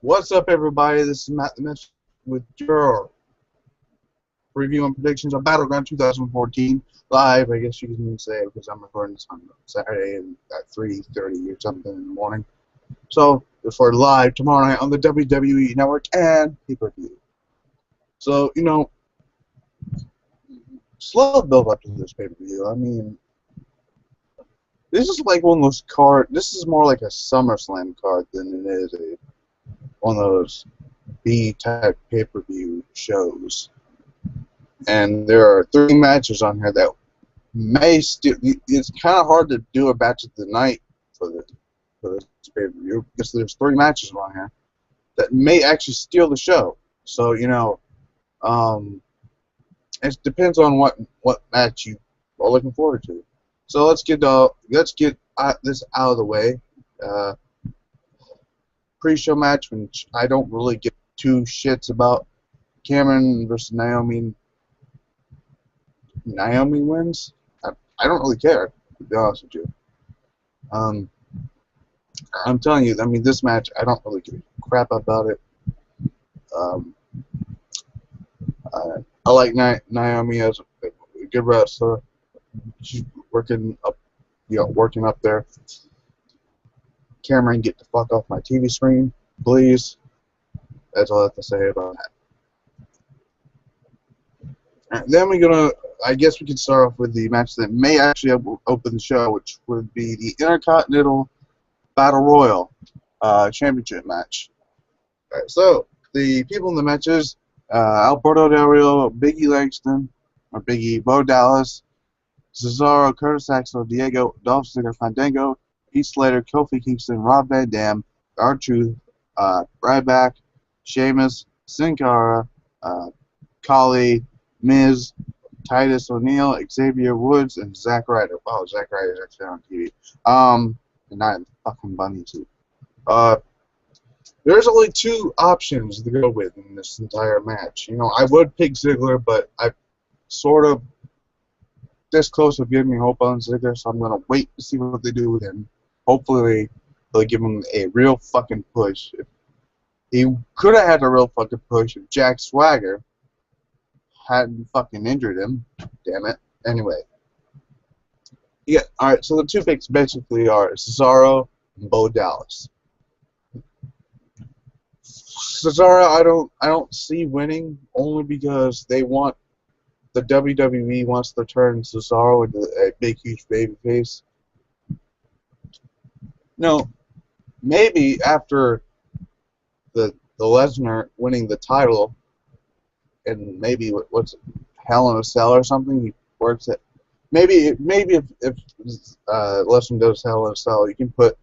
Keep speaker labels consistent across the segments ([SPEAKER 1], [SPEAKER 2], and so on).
[SPEAKER 1] What's up, everybody? This is Matt the Mitch with Joe. Review and predictions of Battleground 2014 live. I guess you can say, because I'm recording this on Saturday at 3:30 or something in the morning. So before live tomorrow night on the WWE Network and pay-per-view. So slow build up to this pay-per-view. I mean, this is like one of those card. This is more like a SummerSlam card than it is one of those B-type pay-per-view shows. And there are 3 matches on here that may still. It's kind of hard to do a match of the night for this pay-per-view because there's 3 matches on here that may actually steal the show. So it depends on what match you are looking forward to. So let's get this out of the way. Pre-show match, which I don't really give 2 shits about. Cameron versus Naomi. Naomi wins. I don't really care, to be honest with you. I'm telling you, I mean, this match, I don't really give a crap about it. I like Naomi as a good wrestler. She's working up there. Cameron, get the fuck off my TV screen, please. That's all I have to say about that. And then I guess we can start off with the match that may actually open the show, which would be the Intercontinental Battle Royal Championship match. Alright, so the people in the matches: Alberto Del Rio, Biggie Langston, or Biggie, Bo Dallas, Cesaro, Curtis Axel, Diego, Dolph Ziggler, Fandango, Heath Slater, Kofi Kingston, Rob Van Dam, R-Truth, Ryback, Sheamus, Sin Cara, Khali, Miz, Titus O'Neil, Xavier Woods, and Zack Ryder. Wow, Zack Ryder's actually on TV. And not in fucking bunny suit. There's only 2 options to go with in this entire match. I would pick Ziggler, but I sort of this close to giving me hope on Ziggler, so I'm gonna wait to see what they do with him. Hopefully, they'll give him a real fucking push. He could have had a real fucking push if Jack Swagger hadn't fucking injured him. Damn it. Anyway. Yeah, alright, so the 2 picks basically are Cesaro and Bo Dallas. Cesaro I don't see winning, only because the WWE wants to turn Cesaro into a big huge babyface. Maybe after the Lesnar winning the title, and maybe what's Hell in a Cell or something, he works at. Maybe if Lesnar does Hell in a Cell, you can put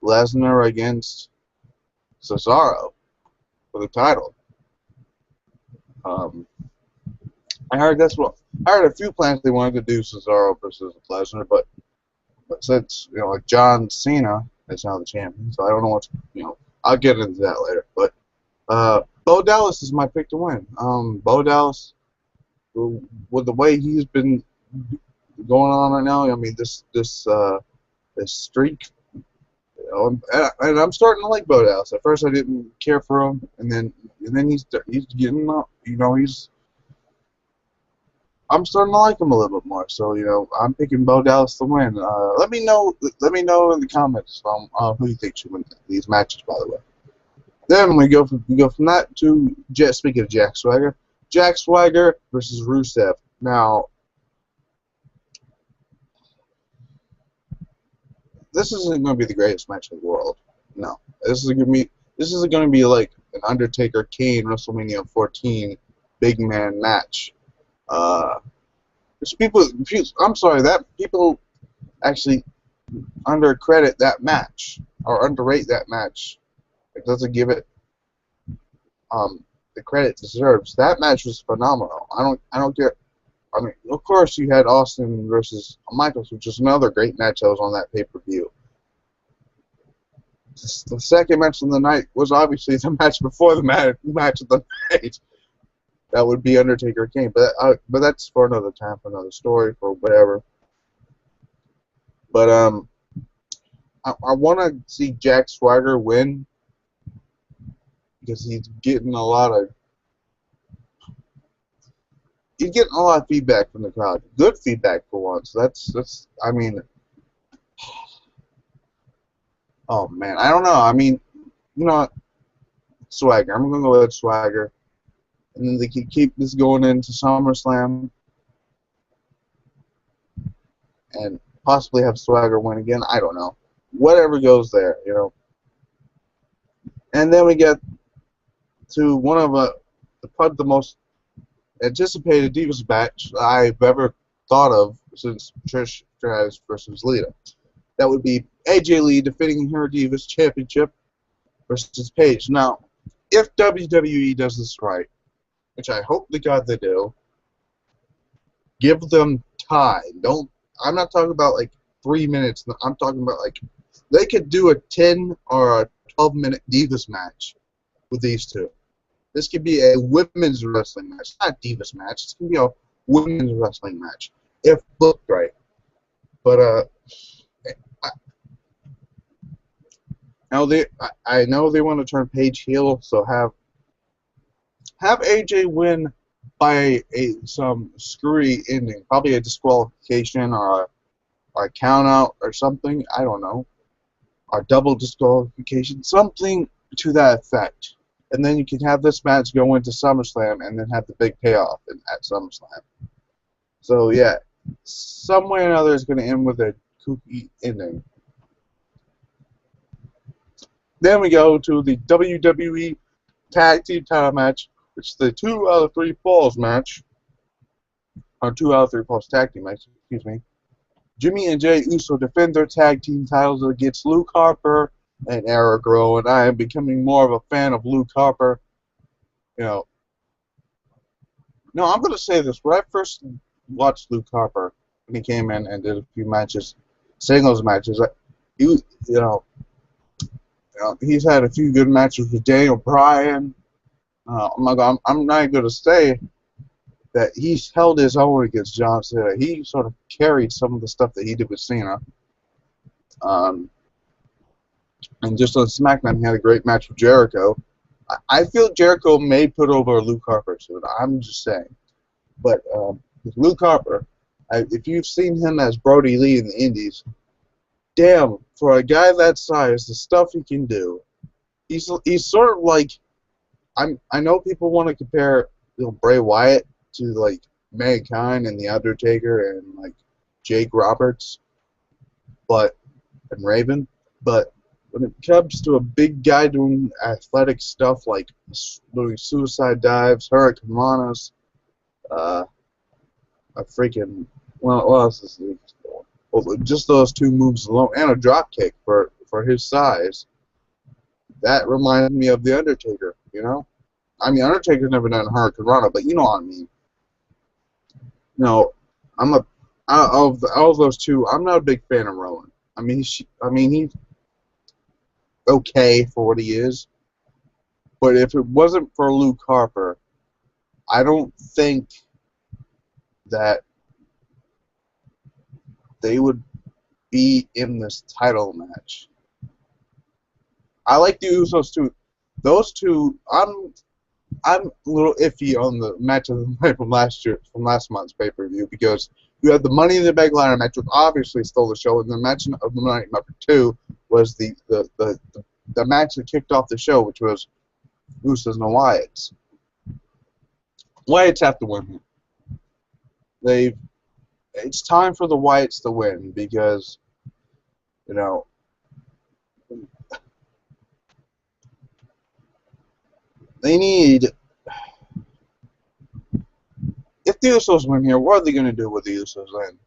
[SPEAKER 1] Lesnar against Cesaro for the title. I heard a few plans they wanted to do Cesaro versus Lesnar, but since like John Cena is now the champion, so I don't know I'll get into that later. But Bo Dallas is my pick to win. Bo Dallas, with the way he's been going on right now, I mean this streak, and I'm starting to like Bo Dallas. At first I didn't care for him, and then he's getting up. I'm starting to like him a little bit more. So I'm picking Bo Dallas to win. Let me know in the comments who you think should win these matches. By the way. Then we go from that to speaking of Jack Swagger versus Rusev. Now, this isn't going to be the greatest match in the world. No, this isn't going to be like an Undertaker Kane WrestleMania 14 big man match. I'm sorry, that people actually undercredit that match or underrate that match. It doesn't give it the credit it deserves. That match was phenomenal. I don't care. I mean, of course you had Austin versus Michaels, which is another great match that was on that pay-per-view. The second match of the night was obviously the match before the match of the night. That would be Undertaker Kane, but that's for another time, for another story, for whatever. But I want to see Jack Swagger win because he's getting a lot of feedback from the crowd. Good feedback for once. That's I mean, oh man, I don't know. I mean, you know, Swagger. I'm gonna go with Swagger, and then they can keep this going into SummerSlam, and possibly have Swagger win again. I don't know. Whatever goes there, you know. And then we get to one of probably the most anticipated Divas match I've ever thought of since Trish Stratus versus Lita. That would be AJ Lee defending her Divas Championship versus Paige. Now, if WWE does this right, which I hope to God they do, give them time. I'm not talking about like 3 minutes. I'm talking about like they could do a 10 or a 12-minute Divas match with these two. This could be a women's wrestling match, not a Divas match. It's gonna be a women's wrestling match if booked right. But I know they want to turn Paige heel, so have AJ win by some screwy ending, probably a disqualification or a count out or something. I don't know, or double disqualification, something to that effect. And then you can have this match go into SummerSlam and then have the big payoff at SummerSlam. So yeah, some way or another it's going to end with a kooky ending. Then we go to the WWE Tag Team title match, which is the 2 out of 3 falls match, or 2 out of 3 falls tag team match, excuse me. Jimmy and Jey Uso defend their tag team titles against Luke Harper and Eric Rowan, and I am becoming more of a fan of Luke Harper. You know, no, I'm going to say this. When I first watched Luke Harper, when he came in and did a few matches, singles matches, he's had a few good matches with Daniel Bryan. Oh my God, I'm not going to say that he's held his own against John Cena. He sort of carried some of the stuff that he did with Cena. And just on SmackDown, he had a great match with Jericho. I feel Jericho may put over Luke Harper soon. I'm just saying. But with Luke Harper, if you've seen him as Brody Lee in the Indies, damn, for a guy that size, the stuff he can do, he's sort of like, I know people want to compare Bray Wyatt to like Mankind and The Undertaker and like Jake Roberts, and Raven, but when it comes to a big guy doing athletic stuff like doing suicide dives, hurricane ranas, what else is he? Well, just those 2 moves alone, and a drop kick for his size, that reminds me of The Undertaker, you know? I mean, Undertaker's never done hurricane rana, but you know what I mean. No, out of those 2, I'm not a big fan of Rowan. I mean, he's okay for what he is, but if it wasn't for Luke Harper, I don't think that they would be in this title match. I like the Usos too. Those 2, I'm a little iffy on the match of the night from last month's pay-per-view, because you had the Money in the Bank ladder match, which obviously stole the show, and the match of the night number 2 was the match that kicked off the show, which was Usos and the Wyatts. Wyatts have to win here. It's time for the Wyatts to win, because, you know, they need. If the Usos win here, what are they going to do with the Usos then?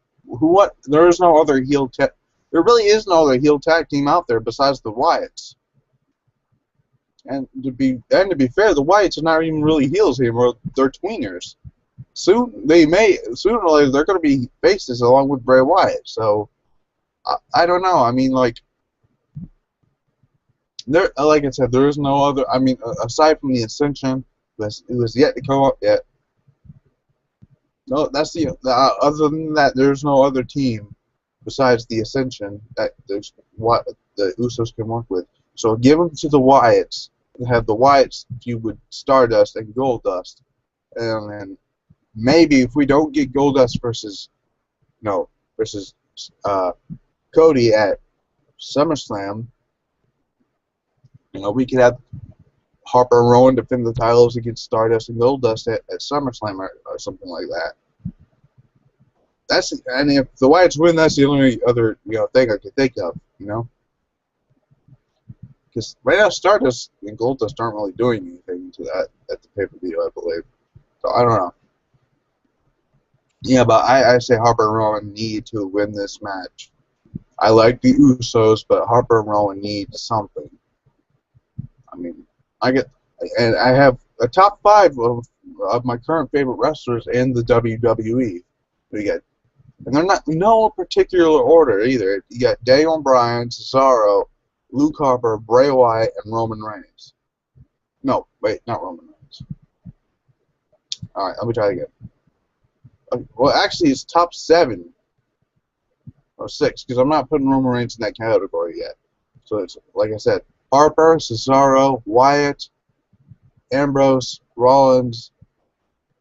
[SPEAKER 1] There is no other heel. There really is no other heel tag team out there besides the Wyatts. And to be fair, the Wyatts are not even really heels anymore. They're tweeners. Soon or later they're going to be faces along with Bray Wyatt. So I don't know. I mean, like I said, there is no other. I mean, aside from the Ascension, it was yet to come up yet. No, that's other than that, there's no other team besides the Ascension that the Usos can work with. So give them to the Wyatts, have the Wyatts feud with Stardust and Goldust, and then maybe if we don't get Goldust versus Cody at SummerSlam, we could have Harper and Rowan defend the titles against Stardust and Goldust at SummerSlam or something like that. And if the Wyatts win, that's the only other thing I could think of, because right now Stardust and Goldust aren't really doing anything to that at the pay-per-view, I believe. So I don't know. Yeah, but I say Harper and Rowan need to win this match. I like the Usos, but Harper and Rowan need something. I mean, I have a top 5 of my current favorite wrestlers in the WWE. And they're not no particular order either. You got Daniel Bryan, Cesaro, Luke Harper, Bray Wyatt, and Roman Reigns. No, wait, not Roman Reigns. All right, let me try again. Well, actually, it's top 7 or 6 because I'm not putting Roman Reigns in that category yet. So it's like I said, Harper, Cesaro, Wyatt, Ambrose, Rollins.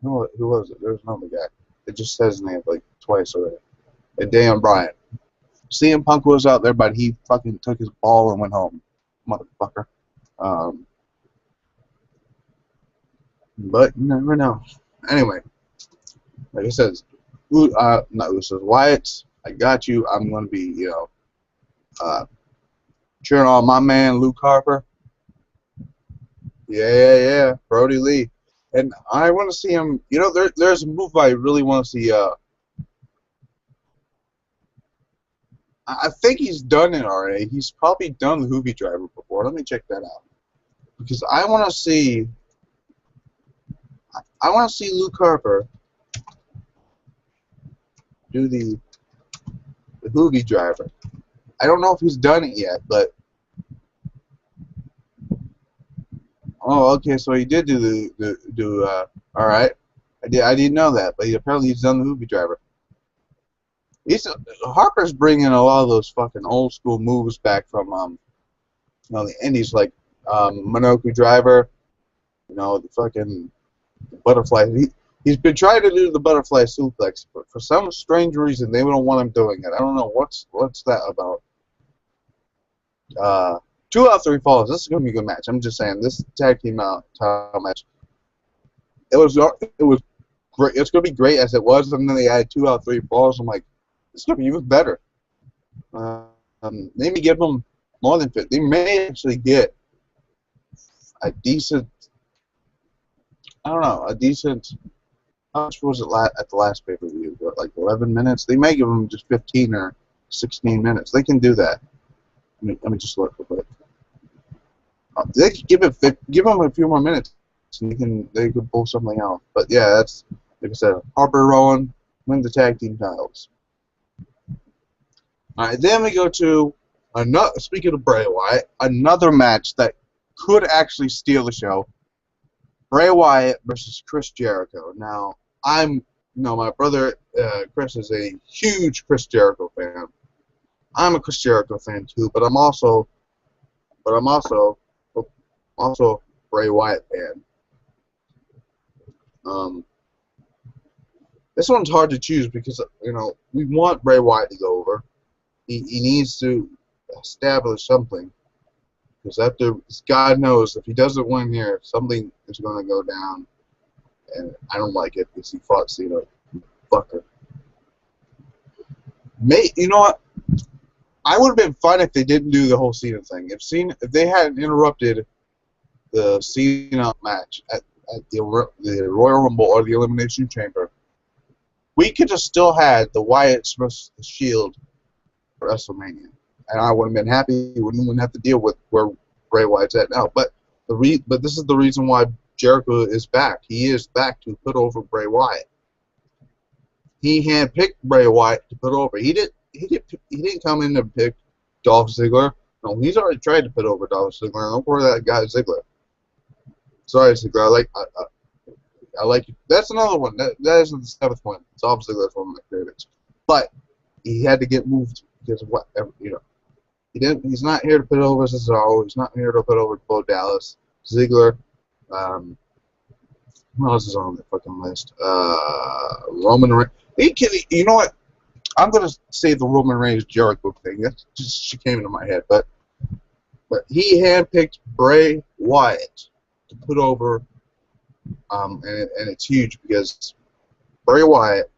[SPEAKER 1] Who was it? There's another guy. It just says his name like twice already. And Daniel Bryan. CM Punk was out there, but he fucking took his ball and went home, motherfucker. But you never know. Anyway, like I said, not Usos, Wyatt's. I got you. I'm gonna be, cheering on my man Luke Harper. Yeah, Brody Lee, and I want to see him. There's a move I really want to see. I think he's done it already. He's probably done the Hoovy Driver before. Let me check that out because I want to see. I want to see Luke Harper do the Hoovy Driver. I don't know if he's done it yet, but oh, okay. So he did do all right. I didn't know that, but apparently he's done the Hoovy Driver. Harper's bringing a lot of those fucking old school moves back from the indies, like Minoku Driver, the fucking butterfly. He's been trying to do the butterfly suplex, but for some strange reason they don't want him doing it. I don't know what's that about. 2 out of 3 falls. This is gonna be a good match. I'm just saying this tag team title match. It was great. It's gonna be great as it was, and then they added 2 out of 3 falls. I'm like, it's gonna be even better. Maybe give them more than 50. They may actually get a decent. I don't know, a decent. How much was it at the last pay-per-view? Like 11 minutes? They may give them just 15 or 16 minutes. They can do that. Let me just look real quick. They could give them a few more minutes, and they could pull something out. But yeah, that's like I said. Harper Rowan win the tag team titles. All right, then we go to another. Speaking of Bray Wyatt, another match that could actually steal the show. Bray Wyatt versus Chris Jericho. Now, my brother Chris is a huge Chris Jericho fan. I'm a Chris Jericho fan too, but I'm also Bray Wyatt fan. This one's hard to choose because we want Bray Wyatt to go over. He needs to establish something. Because God knows if he doesn't win here, something is going to go down, and I don't like it because he fought Cena. Fucker. You know what? I would have been fine if they didn't do the whole Cena thing. If they hadn't interrupted the Cena match at the Royal Rumble or the Elimination Chamber, we could have still had the Wyatts versus the Shield for WrestleMania. And I would have been happy. We wouldn't have to deal with where Bray Wyatt's at now. But this is the reason why Jericho is back. He is back to put over Bray Wyatt. He handpicked Bray Wyatt to put over. He didn't come in and pick Dolph Ziggler. No, he's already tried to put over Dolph Ziggler. Don't worry that guy Ziggler. Sorry, Ziggler. I like you. That's another one. That isn't the 7th one. Dolph Ziggler is one of my favorites. But he had to get moved because He's not here to put over Cesaro. He's not here to put over Bo Dallas. Ziggler. Who else is on the fucking list? Roman Reigns. You know what? I'm gonna say the Roman Reigns Jericho thing. That just came into my head, but he handpicked Bray Wyatt to put over, and it's huge because Bray Wyatt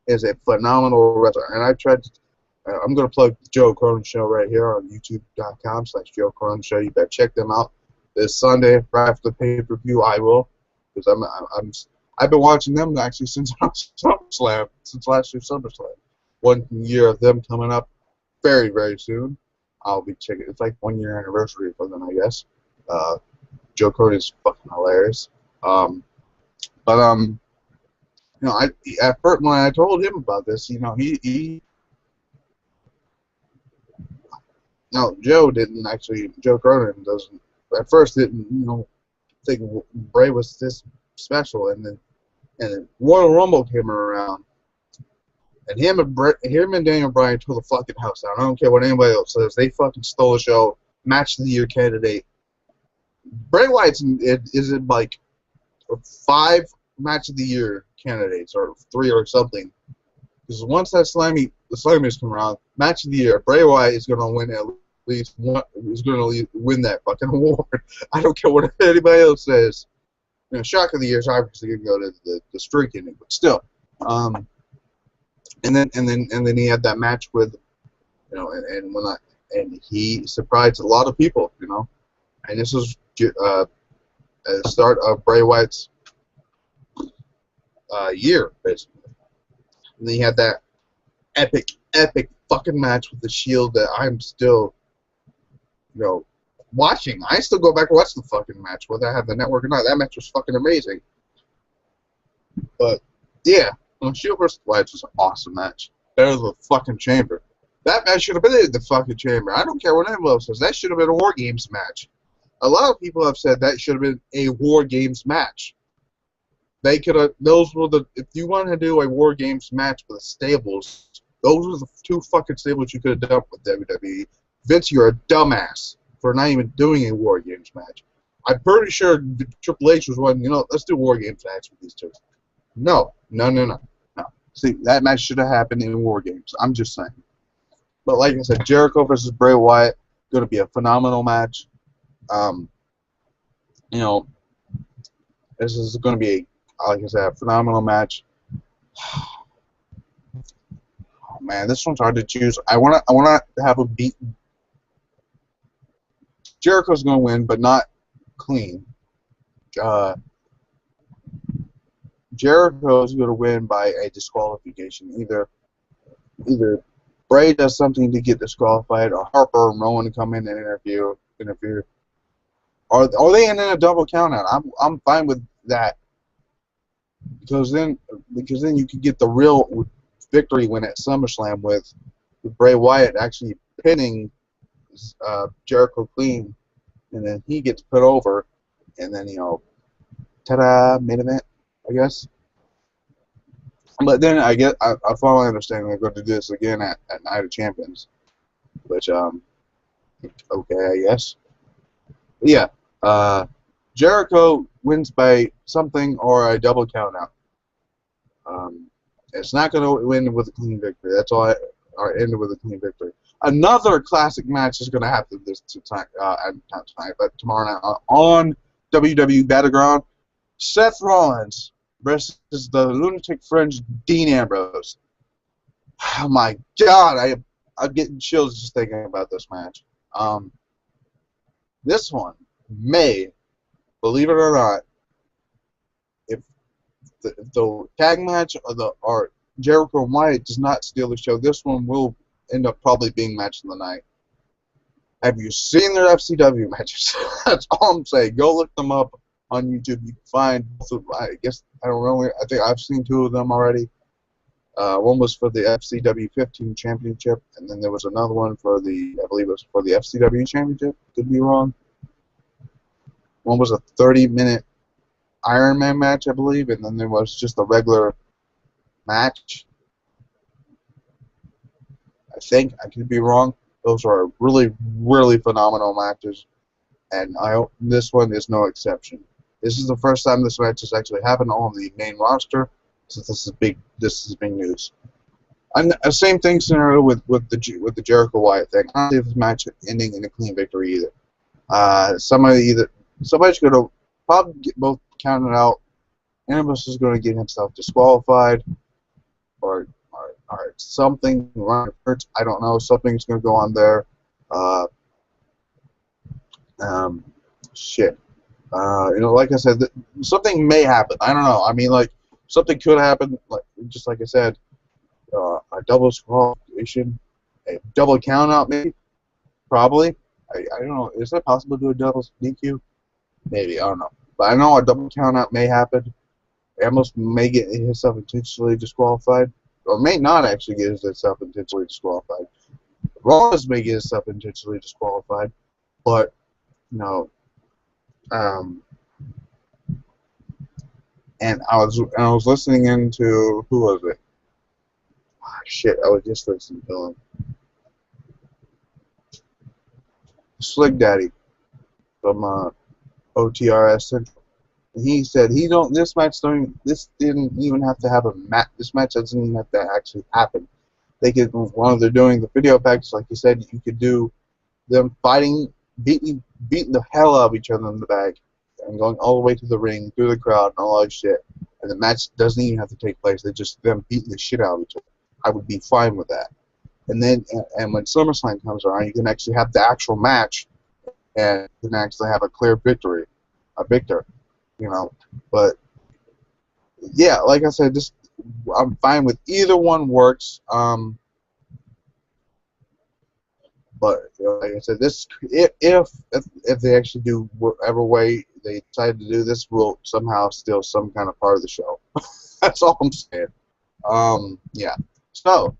[SPEAKER 1] is a phenomenal wrestler, and I tried to. I'm gonna plug the Joe Cronin Show right here on YouTube.com/JoeCroninShow. You better check them out this Sunday right after the pay-per-view. I will, because I've been watching them actually since SummerSlam, since last year's SummerSlam. 1 year of them coming up very, very soon. I'll be checking. It's like 1 year anniversary for them, I guess. Joe Cronin is fucking hilarious. You know, at first when I told him about this, you know, no, Joe Cronin doesn't, at first didn't, you know, think Bray was this special, and then Royal Rumble came around, and him and Daniel Bryan tore the fucking house down. I don't care what anybody else says. They fucking stole the show. Match of the year candidate. Bray Wyatt's is in like 5 match of the year candidates, or 3 or something. Because once the Slammys come around, match of the year, Bray Wyatt is going to win at least one. Is going to win that fucking award. I don't care what anybody else says. You know, shock of the year is obviously going to go to the streak ending, but still. And then he had that match with, you know, and he surprised a lot of people, you know. And this was the start of Bray Wyatt's year, basically. And then he had that epic fucking match with the Shield that I'm still, you know, watching. I still go back and watch the fucking match, whether I have the network or not. That match was fucking amazing. But, yeah, Shield vs. Wyatt was an awesome match. Better than the fucking Chamber. That match should have been in the fucking Chamber. I don't care what anyone else says. That should have been a War Games match. A lot of people have said that should have been a War Games match. They could have. Those were the. If you wanted to do a War Games match with the stables, those were the 2 fucking stables you could have done with WWE. Vince, you're a dumbass for not even doing a War Games match. I'm pretty sure Triple H was one. You know, let's do War Games match with these 2. No. See, that match should have happened in War Games. I'm just saying. But like I said, Jericho versus Bray Wyatt going to be a phenomenal match. You know, this is going to be like I said, a phenomenal match. Oh man, this one's hard to choose. I wanna have a beat. Jericho's gonna win, but not clean. Jericho's gonna win by a disqualification. Either Bray does something to get disqualified, or Harper and Rowan come in and interfere. Or they end in a double count out. I'm fine with that. Because then you could get the real victory win at SummerSlam with Bray Wyatt actually pinning Jericho clean, and then he gets put over, and then, you know, ta-da, main event, I guess. But then I finally understand they're going to do this again at Night of Champions, which okay, I guess. But yeah, Jericho wins by something or a double count out. It's not going to win with a clean victory. That's all. Or end with a clean victory. Another classic match is going to happen not tonight, but tomorrow night on WWE Battleground. Seth Rollins versus the lunatic fringe Dean Ambrose. Oh my God, I'm getting chills just thinking about this match. This one may, believe it or not, if the tag match or Jericho and Wyatt does not steal the show, this one will end up probably being match of the night. Have you seen their FCW matches? That's all I'm saying. Go look them up on YouTube. You can find both of, I guess, I don't know, I think I've seen 2 of them already. One was for the FCW 15 Championship, and then there was another one for I believe it was for the FCW Championship. Could be wrong. One was a 30-minute Iron Man match, I believe, and then there was just a regular match. I think I could be wrong. Those are really, really phenomenal matches. and I hope this one is no exception. This is the first time this match has actually happened on the main roster, so this is big. This is big news. And same thing scenario with the Jericho Wyatt thing. I don't see this match ending in a clean victory either. Somebody's going to probably get both counted out. Animus is going to get himself disqualified, or something. I don't know. Something's going to go on there. Shit. Like I said, something may happen. I don't know. I mean, like, something could happen. Like, just like I said, a double disqualification, a double count out, maybe, probably. I don't know. Is it possible to do a double DQ? Maybe. I don't know. But I know a double count out may happen. Amos may get himself intentionally disqualified, or may not actually get himself intentionally disqualified. Rollins may get himself intentionally disqualified, but and I was listening into, who was it? Oh, shit, I was just listening to him. Slick Daddy from OTRSCentral. He said this didn't even have to have a match. This match doesn't even have to actually happen. They could, while they're doing the video package, like you said, you could do them fighting, beating the hell out of each other in the back, and going all the way to the ring, through the crowd, and all that shit. And the match doesn't even have to take place. They're just them beating the shit out of each other. I would be fine with that. And then, and when SummerSlam comes around, you can actually have the actual match, and you can actually have a clear victory, a victor. But yeah, like I said, I'm fine with either one works. But like I said, if they actually do whatever way they decide to do this, will somehow still some kind of part of the show. That's all I'm saying. Yeah. So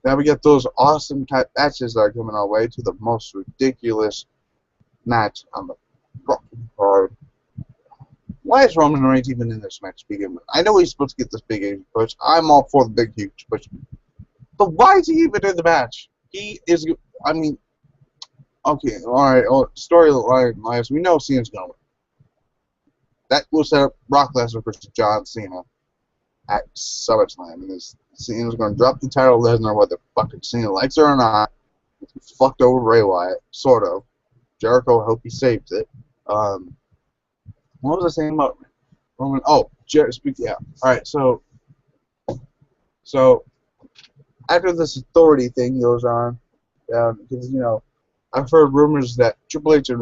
[SPEAKER 1] now we get those awesome type matches that are coming our way to the most ridiculous match on the fucking card. Why is Roman Reigns even in this match to begin with? I know he's supposed to get this big huge push. I'm all for the big huge push. But why is he even in the match? He is, I mean, okay, alright, storyline-wise, we know Cena's going to win. That will set up Brock Lesnar versus John Cena at SummerSlam. And Cena's going to drop the title to Lesnar, whether fucking Cena likes it or not. He fucked over Bray Wyatt, sort of. Jericho, I hope he saves it. What was I saying about Roman? Oh, yeah. Alright, so after this authority thing goes on, because, I've heard rumors that Triple H and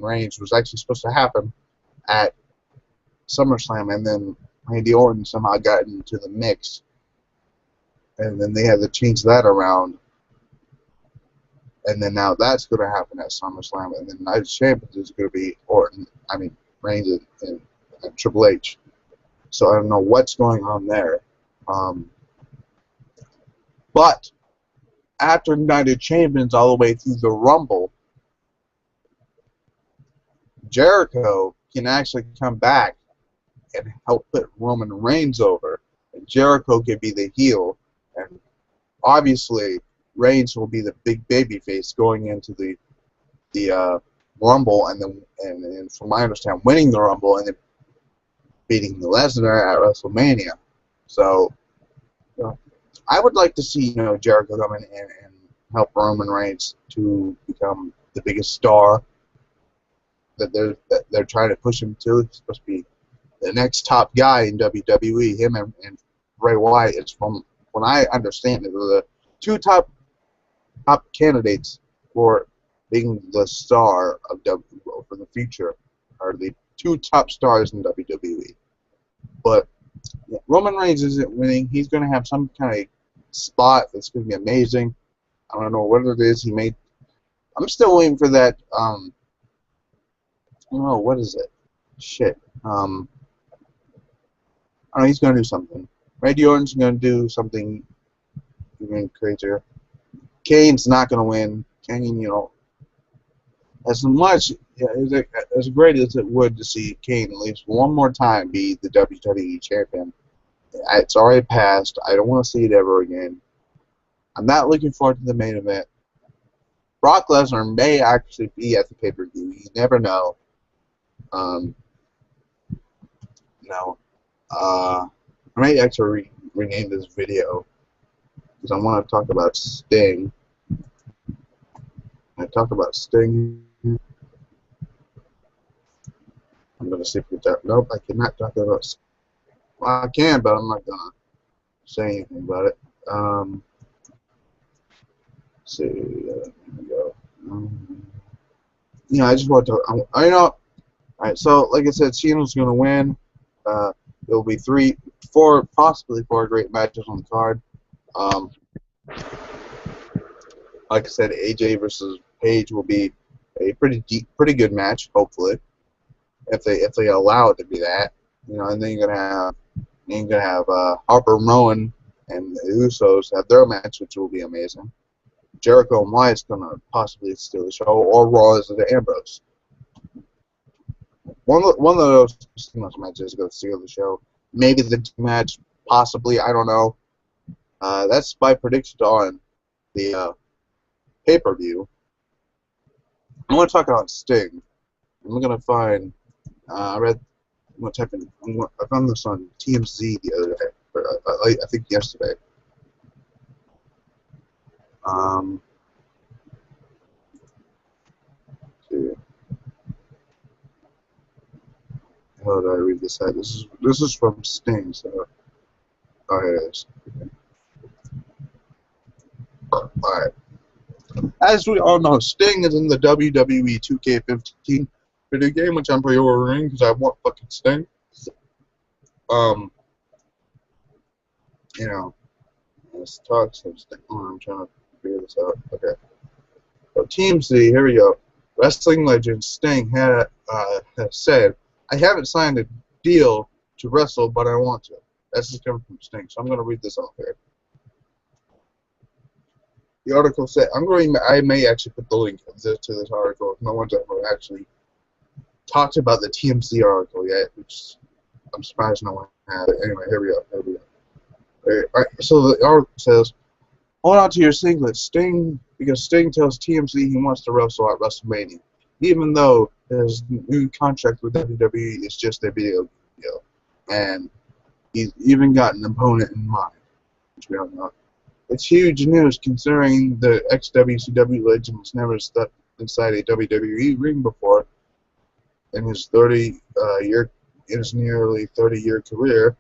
[SPEAKER 1] Reigns was actually supposed to happen at SummerSlam, and then Randy Orton somehow got into the mix, and then they had to change that around, and then now that's going to happen at SummerSlam, and then Night of Champions is going to be Reigns and Triple H. So I don't know what's going on there. But after Night of Champions, all the way through the Rumble, Jericho can actually come back and help put Roman Reigns over. And Jericho can be the heel. And obviously, Reigns will be the big babyface going into the Rumble, and from my understanding, winning the Rumble and then beating Lesnar at WrestleMania. So, I would like to see Jericho come in and help Roman Reigns to become the biggest star that they're trying to push him to. He's supposed to be the next top guy in WWE. Him and Bray Wyatt is, from when I understand it, the two top candidates for being the star of WWE for the future, are the two top stars in WWE. But Roman Reigns isn't winning. He's going to have some kind of spot that's going to be amazing. I don't know what it is he made. I'm still waiting for that. I don't know, what is it? Shit. I don't know, he's going to do something. Randy Orton's going to do something even crazier. Kane's not going to win. Kane, as much, as great as it would to see Kane at least one more time be the WWE champion, it's already passed. I don't want to see it ever again. I'm not looking forward to the main event. Brock Lesnar may actually be at the pay-per-view. You never know. No. I may actually rename this video because I want to talk about Sting. I talk about Sting. I'm going to see if we can talk. Nope, I cannot talk about Sting. Well, I can, but I'm not going to say anything about it. Let's see. Here we go. I just want to. I know. Alright, so like I said, Cena's going to win. There'll be possibly four great matches on the card. Like I said, AJ versus Paige will be a pretty good match, hopefully, if they allow it to be that. And then you're gonna have Harper, Rowan, and the Usos have their match, which will be amazing. Jericho and Wyatt's gonna possibly steal the show, or Raw is the Ambrose. One of those matches is gonna steal the show. Maybe the match, possibly. I don't know. That's my prediction on the pay-per-view. I want to talk about Sting. I'm gonna find. I found this on TMZ the other day. I think yesterday. See. How did I read this out? This is from Sting. So, here it is. All right. As we all know, Sting is in the WWE 2K15 video game, which I'm pre-ordering because I want fucking Sting. Let's talk some Sting. I'm trying to figure this out. Okay. So TMZ, here we go. Wrestling legend Sting has said, "I haven't signed a deal to wrestle, but I want to." That's just coming from Sting. So I'm going to read this off here. The article said, I may actually put the link to this article if no one's ever actually talked about the TMZ article yet, which I'm surprised no one had. Anyway, here we go. All right, so the article says, "Hold on to your singlet, Sting, because Sting tells TMZ he wants to wrestle at WrestleMania, even though his new contract with WWE is just a video deal, and he's even got an opponent in mind, which we don't know. It's huge news considering the ex-WCW legend has never stepped inside a WWE ring before in his nearly 30-year career.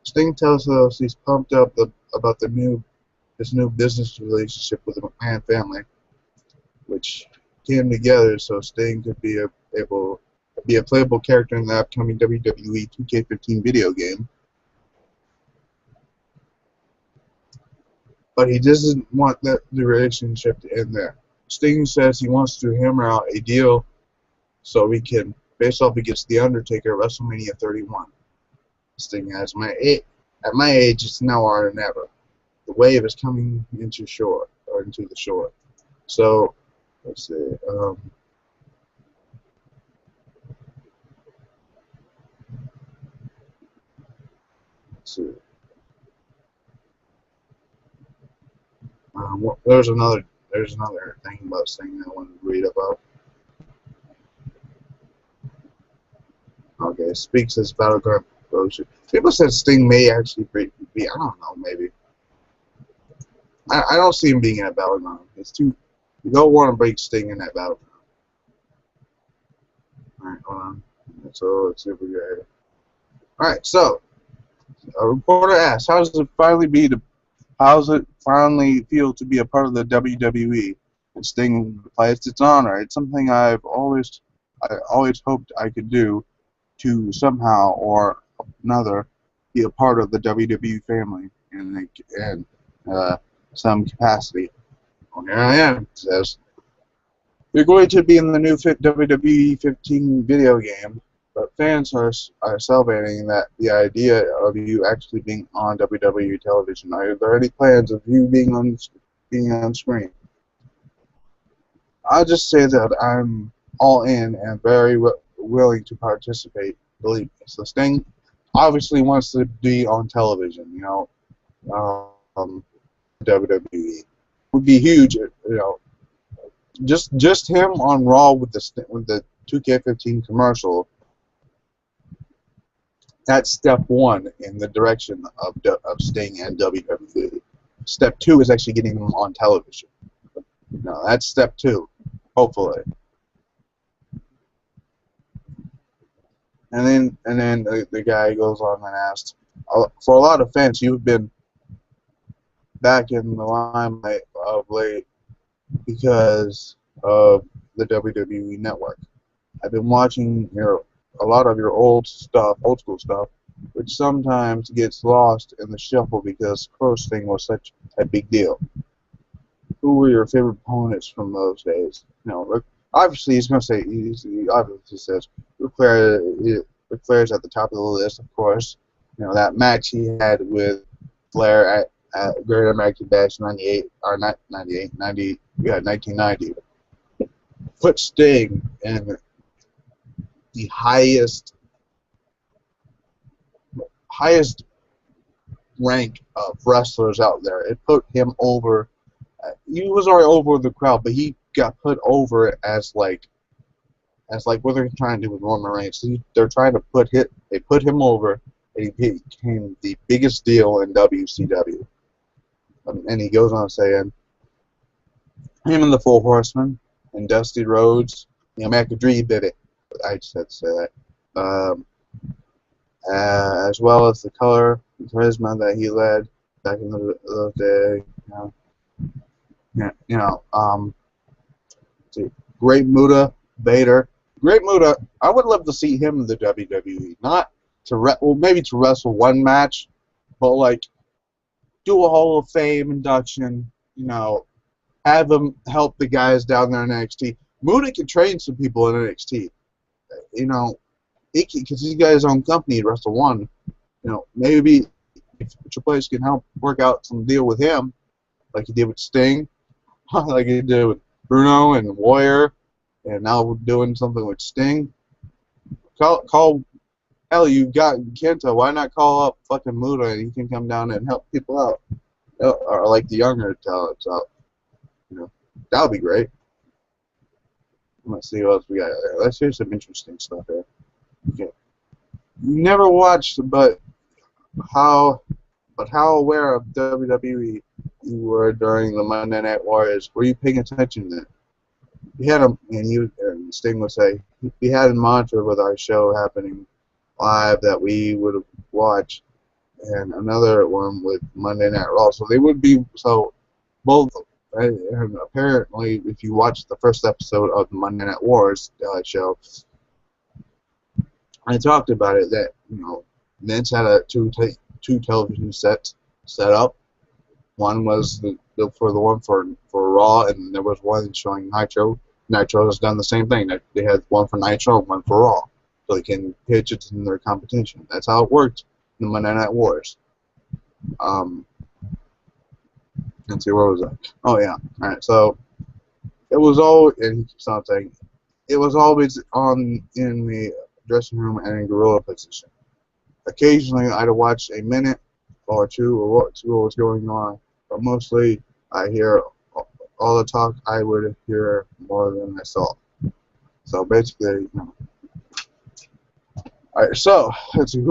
[SPEAKER 1] Sting tells us he's pumped up about his new business relationship with the McMahon family, which came together so Sting could be a playable character in the upcoming WWE 2K15 video game. But he doesn't want the relationship to end there. Sting says he wants to hammer out a deal so he can face off against The Undertaker at WrestleMania 31. Sting has, at my age, it's now or never. The wave is coming into the shore. So, let's see. Let's see. There's another thing about Sting I wanted to read about. Okay, speaks as Battleground promotion. People said Sting may actually be. I don't know, maybe. I don't see him being in a Battleground. It's too. You don't want to break Sting in that Battleground. All right, hold on. So let's see if we get here. All right, so a reporter asked, "How does it finally feel to be a part of the WWE?" And Sting replies, "It's an honor. It's something I always hoped I could do to somehow or another be a part of the WWE family in some capacity." Well, here I am, it says. "You're going to be in the new WWE 15 video game, but fans are celebrating the idea of you actually being on WWE television. Are there any plans of you being on screen?" I'll just say that I'm all in and very willing to participate. Believe me. So Sting obviously wants to be on television. WWE would be huge. just him on Raw with the 2K15 commercial. That's step one in the direction of Sting and WWE. Step two is actually getting him on television. No, that's step two, hopefully. And then the guy goes on and asks, for a lot of fans, you've been back in the limelight of late because of the WWE Network. I've been watching a lot of your old school stuff, which sometimes gets lost in the shuffle because Crossing was such a big deal. Who were your favorite opponents from those days? Look, obviously he's going to say, he obviously says, Ric Flair's at the top of the list, of course. That match he had with Flair at Great American Bash 98, or not 98, 90, yeah, 1990. Put Sting in the highest rank of wrestlers out there. It put him over. He was already over the crowd, but he got put over as like what they're trying to do with Roman Reigns. They're trying to they put him over, and he became the biggest deal in WCW. And he goes on saying, him and the Four Horsemen and Dusty Rhodes, American Dream did it. I just had to say that. As well as the color and charisma that he led back in those days. Great Muta, Vader. Great Muta, I would love to see him in the WWE. Not to maybe to wrestle one match, but like do a Hall of Fame induction. Have him help the guys down there in NXT. Muta can train some people in NXT. Because he's got his own company, Wrestle One. Maybe if Triple H can help work out some deal with him, like he did with Sting, like he did with Bruno and Warrior, and now we're doing something with Sting. Hell, you got Kenta. Why not call up fucking Muta and he can come down and help people out, or like the younger talents out. That would be great. Let's see what else we got. Let's hear some interesting stuff here. Okay. Never watched, but how aware of WWE you were during the Monday Night Wars? Were you paying attention to that? We had him, and Sting would say, we had a mantra with our show happening live that we would watch, and another one with Monday Night Raw. So they would be both. And apparently, if you watch the first episode of the Monday Night Wars show, I talked about it that Vince had two television sets set up. One was for the one for Raw, and there was one showing Nitro. Nitro has done the same thing. They had one for Nitro and one for Raw, so they can pitch it in their competition. That's how it worked in the Monday Night Wars. Let's see, where was I? Oh yeah, all right. So it was all, and he keeps on saying, it was always in the dressing room and in gorilla position. Occasionally, I'd watch a minute or two of what was going on, but mostly I hear all the talk. I would hear more than I saw. So basically, All right. So let's see,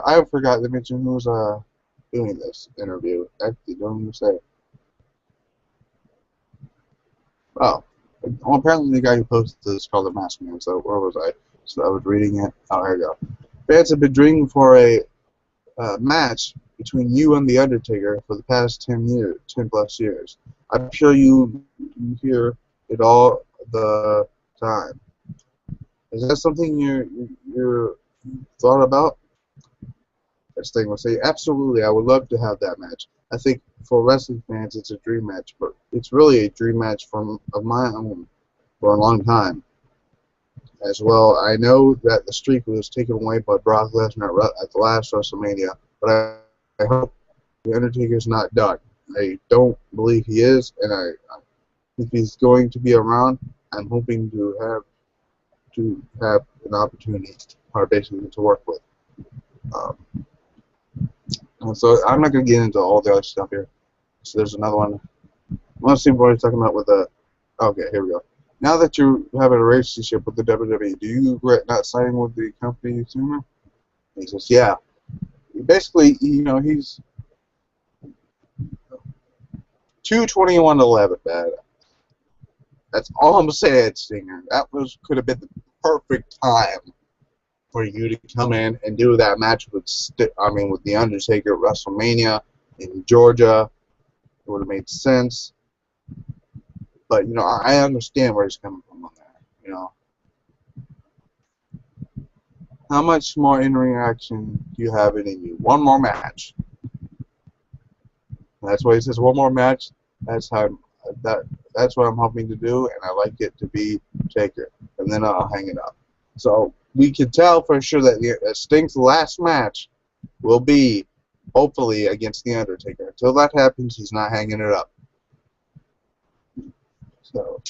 [SPEAKER 1] I forgot to mention who's doing this interview. Actually, don't even say. Oh, well, apparently the guy who posted this is called the Masked Man. So where was I? So I was reading it. Oh, here we go. Fans have been dreaming for a match between you and the Undertaker for the past 10 plus years. I'm sure you hear it all the time. Is that something you're thought about? This thing will say, absolutely, I would love to have that match. I think for wrestling fans, it's a dream match, but it's really a dream match of my own for a long time. As well, I know that the streak was taken away by Brock Lesnar at the last WrestleMania, but I hope the Undertaker's not done. I don't believe he is, and if he's going to be around, I'm hoping to have an opportunity, or basically to work with. So I'm not going to get into all the other stuff here. So there's another one. I want to see what he's talking about with Okay, here we go. Now that you're having a relationship with the WWE, do you regret not signing with the company sooner? He says, yeah. Basically, you know, he's 221-11, man. That's all I'm saying, Stinger. That could have been the perfect time for you to come in and do that match with with the Undertaker at WrestleMania in Georgia. It would have made sense. But you know, I understand where he's coming from on that. You know, how much more in-ring action do you have in you? One more match. That's why he says one more match. That's how that's what I'm hoping to do, and I like it to be Taker, and then I'll hang it up. So we can tell for sure that Sting's last match will be hopefully against the Undertaker. Until that happens, he's not hanging it up. So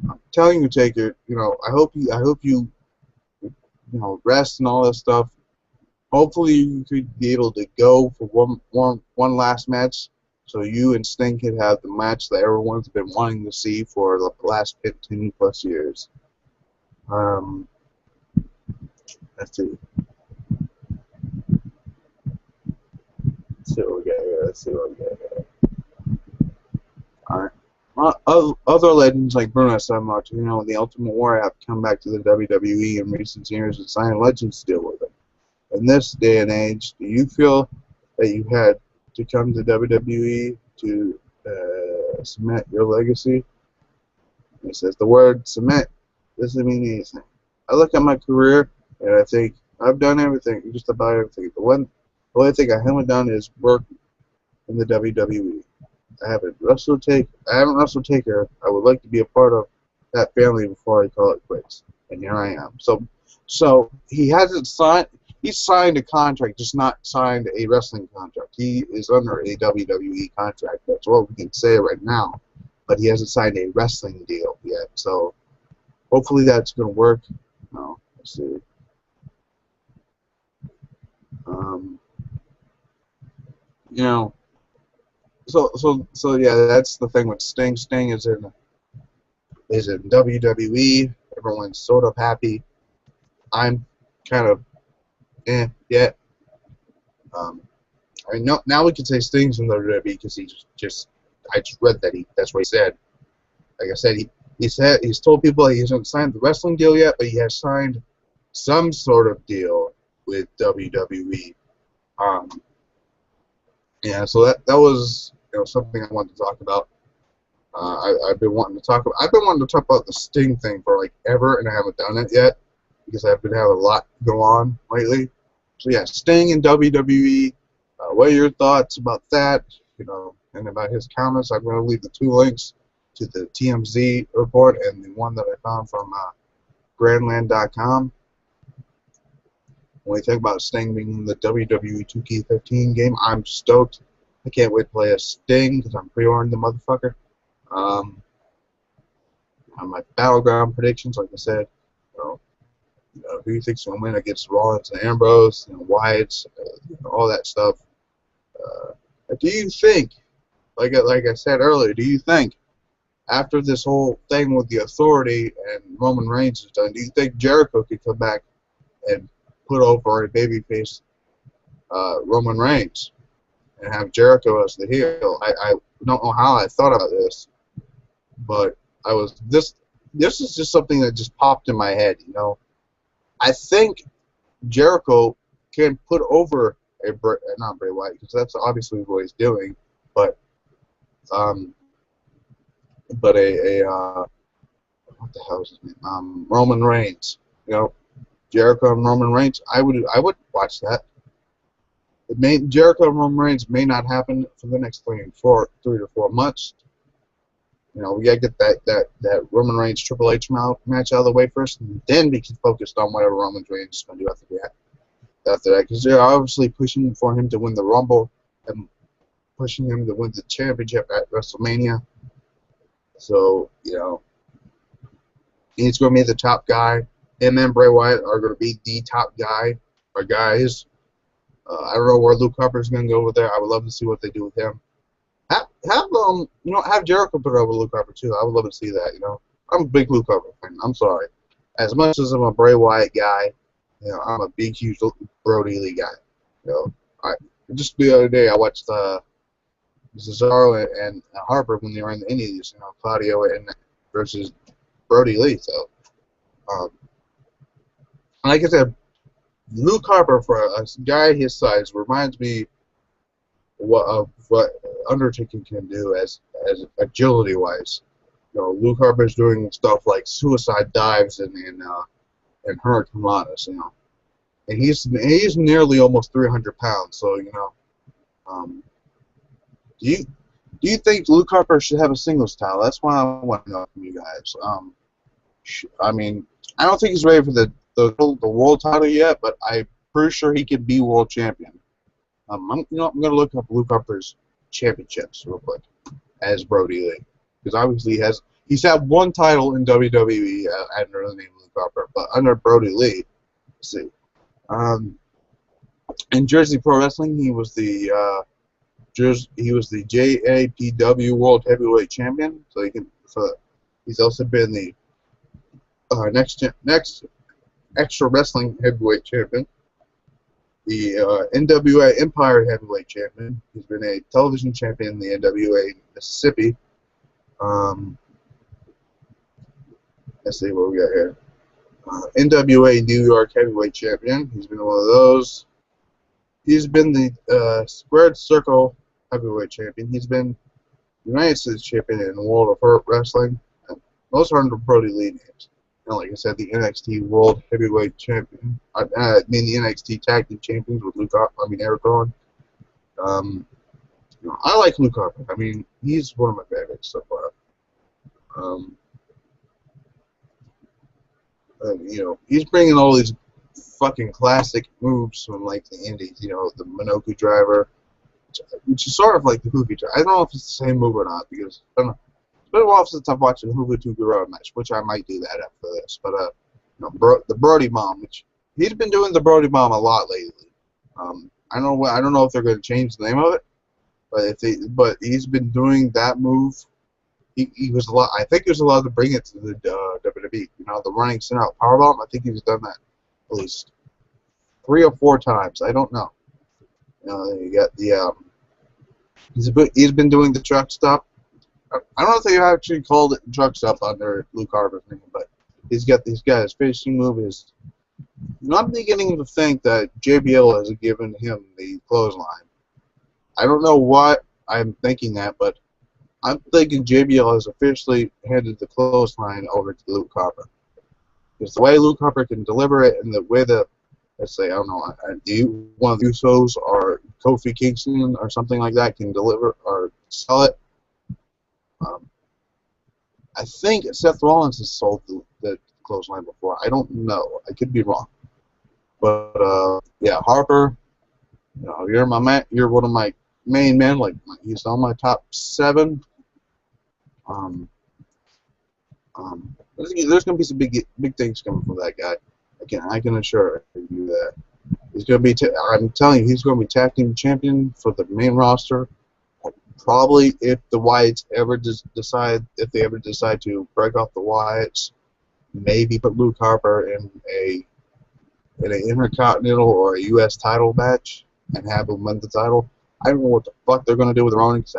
[SPEAKER 1] I'm telling you, Taker, you know, I hope you rest and all that stuff. Hopefully you could be able to go for one last match, so you and Sting could have the match that everyone's been wanting to see for the last 15 plus years. Let's see. Let's see what we got here. Let's see what we got here. Alright. Other legends like Bruno Sammartino and the Ultimate Warrior have come back to the WWE in recent years and signed Legends deal with them. In this day and age, do you feel that you had to come to WWE to cement your legacy? He says the word cement doesn't mean anything. I look at my career and I think I've done everything, just about everything. The only thing I haven't done is work in the WWE. I haven't wrestled Taker. I would like to be a part of that family before I call it quits. And here I am. So he hasn't signed. He signed a contract, just not signed a wrestling contract. He is under a WWE contract. That's what we can say right now. But he hasn't signed a wrestling deal yet. So hopefully that's going to work. No, let's see. You know. So yeah, that's the thing with Sting. Sting is in WWE. Everyone's sort of happy. I'm kind of yeah. I mean, now we can say Sting's in the WWE because I just read that that's what he said. Like I said, he's told people that he hasn't signed the wrestling deal yet, but he has signed some sort of deal with WWE. Yeah, so that was something I wanted to talk about. I've been wanting to talk about the Sting thing for like ever, and I haven't done it yet because I've been having a lot go on lately. So yeah, Sting in WWE. What are your thoughts about that? And about his comments. I'm going to leave the two links to the TMZ report and the one that I found from Grandland.com. When we think about Sting being in the WWE 2K15 game, I'm stoked. I can't wait to play as Sting because I'm pre-ordering the motherfucker. On my Battleground predictions, like I said, who do you think's going to win against Rollins and Ambrose, Wyatt, all that stuff? Do you think, like I said earlier, do you think after this whole thing with the Authority and Roman Reigns is done, do you think Jericho could come back and put over a babyface Roman Reigns and have Jericho as the heel? I don't know how I thought about this, but this is just something that just popped in my head. I think Jericho can put over not Bray Wyatt, because that's obviously what he's doing, but what the hell is his name? Roman Reigns. Jericho and Roman Reigns. I would watch that. Jericho and Roman Reigns may not happen for the next 3 to 4 months. We gotta get that Roman Reigns Triple H match out of the way first, and then be focused on whatever Roman Reigns is gonna do after that. Because they're obviously pushing for him to win the Rumble and pushing him to win the championship at WrestleMania. So he's gonna be the top guy. Him and Bray Wyatt are gonna be the top guy or guys. I don't know where Luke Harper's going to go over there. I would love to see what they do with him. Have Jericho put over Luke Harper too. I would love to see that. I'm a big Luke Harper fan. I'm sorry. As much as I'm a Bray Wyatt guy, I'm a big, huge Brody Lee guy. I just the other day I watched Cesaro and Harper when they were in the Indies. Claudio and versus Brody Lee. So, um, like I said, Luke Harper for a guy his size reminds me of what Undertaker can do as agility wise. Luke Harper's doing stuff like suicide dives and hurricanranas, and he's nearly almost 300 pounds. So um, do you think Luke Harper should have a singles title? That's what I want to know from you guys. I mean, I don't think he's ready for the world title yet, but I'm pretty sure he could be world champion. I'm gonna look up Luke Harper's championships real quick as Brody Lee, because obviously he's had one title in WWE under the name of Luke Harper, but under Brody Lee, let's see, in Jersey Pro Wrestling he was the JAPW World Heavyweight Champion, so he's also been the next Extra Wrestling Heavyweight Champion, the NWA Empire Heavyweight Champion. He's been a television champion in the NWA Mississippi. Let's see what we got here. NWA New York Heavyweight Champion. He's been one of those. He's been the Squared Circle Heavyweight Champion. He's been United States Champion in World of Hurt Wrestling. Those are under Brody Lee names. And like I said, the NXT World Heavyweight Champion. I mean the NXT Tag Team Champions with Eric Rowan. I like Luke Harper. I mean, he's one of my favorites so far. He's bringing all these fucking classic moves from like the Indies. The Minoku Driver, which is sort of like the Hookah Driver. I don't know if it's the same move or not, because I don't know. It's been a while since I've watched a Hookah Gorilla match, which I might do that after this. But the Brody Bomb, which he's been doing the Brody Bomb a lot lately. I don't know if they're going to change the name of it, but he's been doing that move. He was allowed. I think he was allowed to bring it to the WWE. The running center out powerbomb. I think he's done that at least 3 or 4 times. I don't know. You got the he's been doing the truck stop. I don't know if they actually called it truck stop under Luke Harper's name, but he's got his finishing move is. I'm beginning to think that JBL has given him the clothesline. I don't know what I'm thinking that, but I'm thinking JBL has officially handed the clothesline over to Luke Harper. Because the way Luke Harper can deliver it, and the way let's say, I don't know, one of the Usos or Kofi Kingston or something like that can deliver or sell it. I think Seth Rollins has sold the clothesline before. I don't know. I could be wrong. But yeah, Harper, you're my man. You're one of my main men. Like he's on my top 7. There's gonna be some big things coming from that guy. I can assure you that he's gonna be. I'm telling you, he's gonna be tag team champion for the main roster. Probably if the Wyatts ever decide to break off the Wyatts, maybe put Luke Harper in an Intercontinental or a U.S. title match and have him win the title. I don't know what the fuck they're gonna do with Rowan, because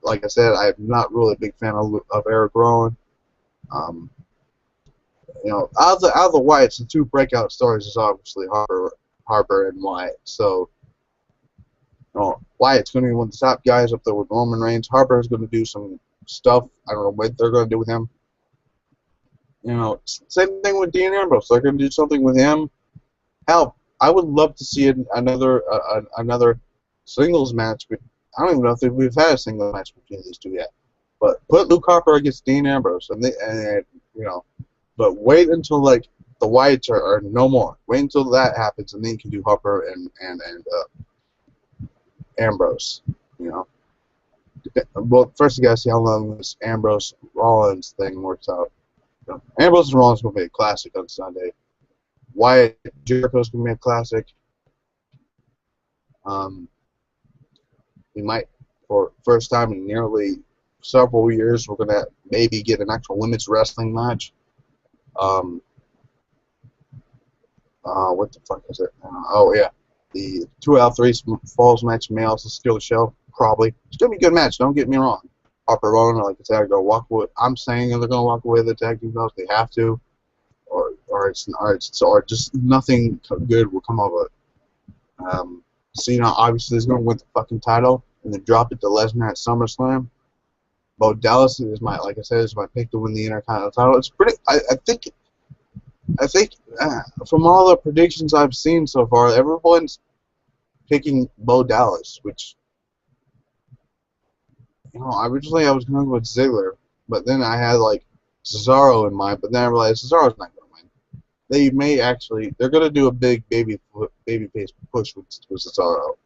[SPEAKER 1] like I said, I'm not really a big fan of Eric Rowan. Out of the Wyatts, the 2 breakout stars is obviously Harper and Wyatt. So, Wyatt's going to be one of the top guys up there with Roman Reigns. Harper is going to do some stuff. I don't know what they're going to do with him. Same thing with Dean Ambrose. They're going to do something with him. Hell, I would love to see another singles match. I don't even know if we've had a singles match between these 2 yet. But put Luke Harper against Dean Ambrose, but wait until like the Wyatts are no more. Wait until that happens, and then you can do Harper and Ambrose. Well, first you gotta see how long this Ambrose Rollins thing works out. Ambrose and Rollins will be a classic on Sunday. Wyatt Jericho's gonna be a classic. He might. for first time in nearly several years, we're gonna maybe get an actual women's wrestling match. What the fuck is it? Oh yeah, the 2 out of 3 falls match may also steal the show. Probably. It's gonna be a good match. Don't get me wrong. Harper, like I said, are gonna walk away. I'm saying they're gonna walk away with the tag team belts. They have to, or just nothing good will come of it. Cena obviously is gonna win the fucking title and then drop it to Lesnar at SummerSlam. Bo Dallas is like I said, is my pick to win the Intercontinental title. It's pretty. I think from all the predictions I've seen so far, everyone's picking Bo Dallas, which, originally I was going to go with Ziggler, but then I had like Cesaro in mind, but then I realized Cesaro's not going to win. They're going to do a big babyface push with Cesaro,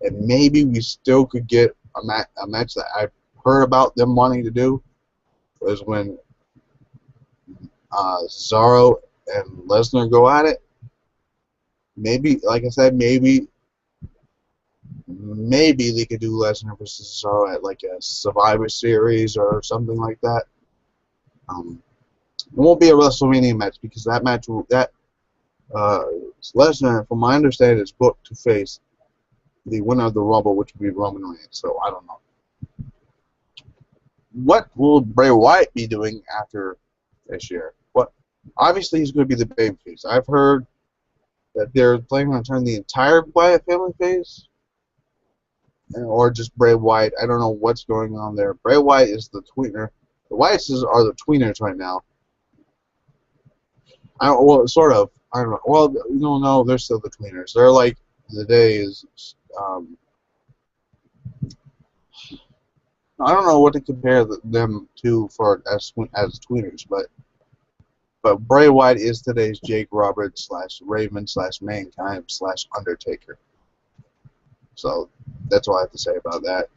[SPEAKER 1] and maybe we still could get a match that I've heard about them wanting to do, was when Cesaro and Lesnar go at it. Maybe, like I said, maybe they could do Lesnar versus Cesaro at like a Survivor Series or something like that. It won't be a WrestleMania match because that match Lesnar, from my understanding, is booked to face the winner of the Rumble, which would be Roman Reigns. So I don't know. What will Bray Wyatt be doing after this year? Obviously, he's going to be the babyface. I've heard that they're planning on turning the entire Wyatt family face, or just Bray Wyatt. I don't know what's going on there. Bray Wyatt is the tweener. The Wyatts are the tweeners right now. Well, sort of. I don't know. Well, no, they're still the tweeners. They're like the days. I don't know what to compare them to as tweeners, but Bray Wyatt is today's Jake Roberts / Raven / Mankind / Undertaker. So that's all I have to say about that.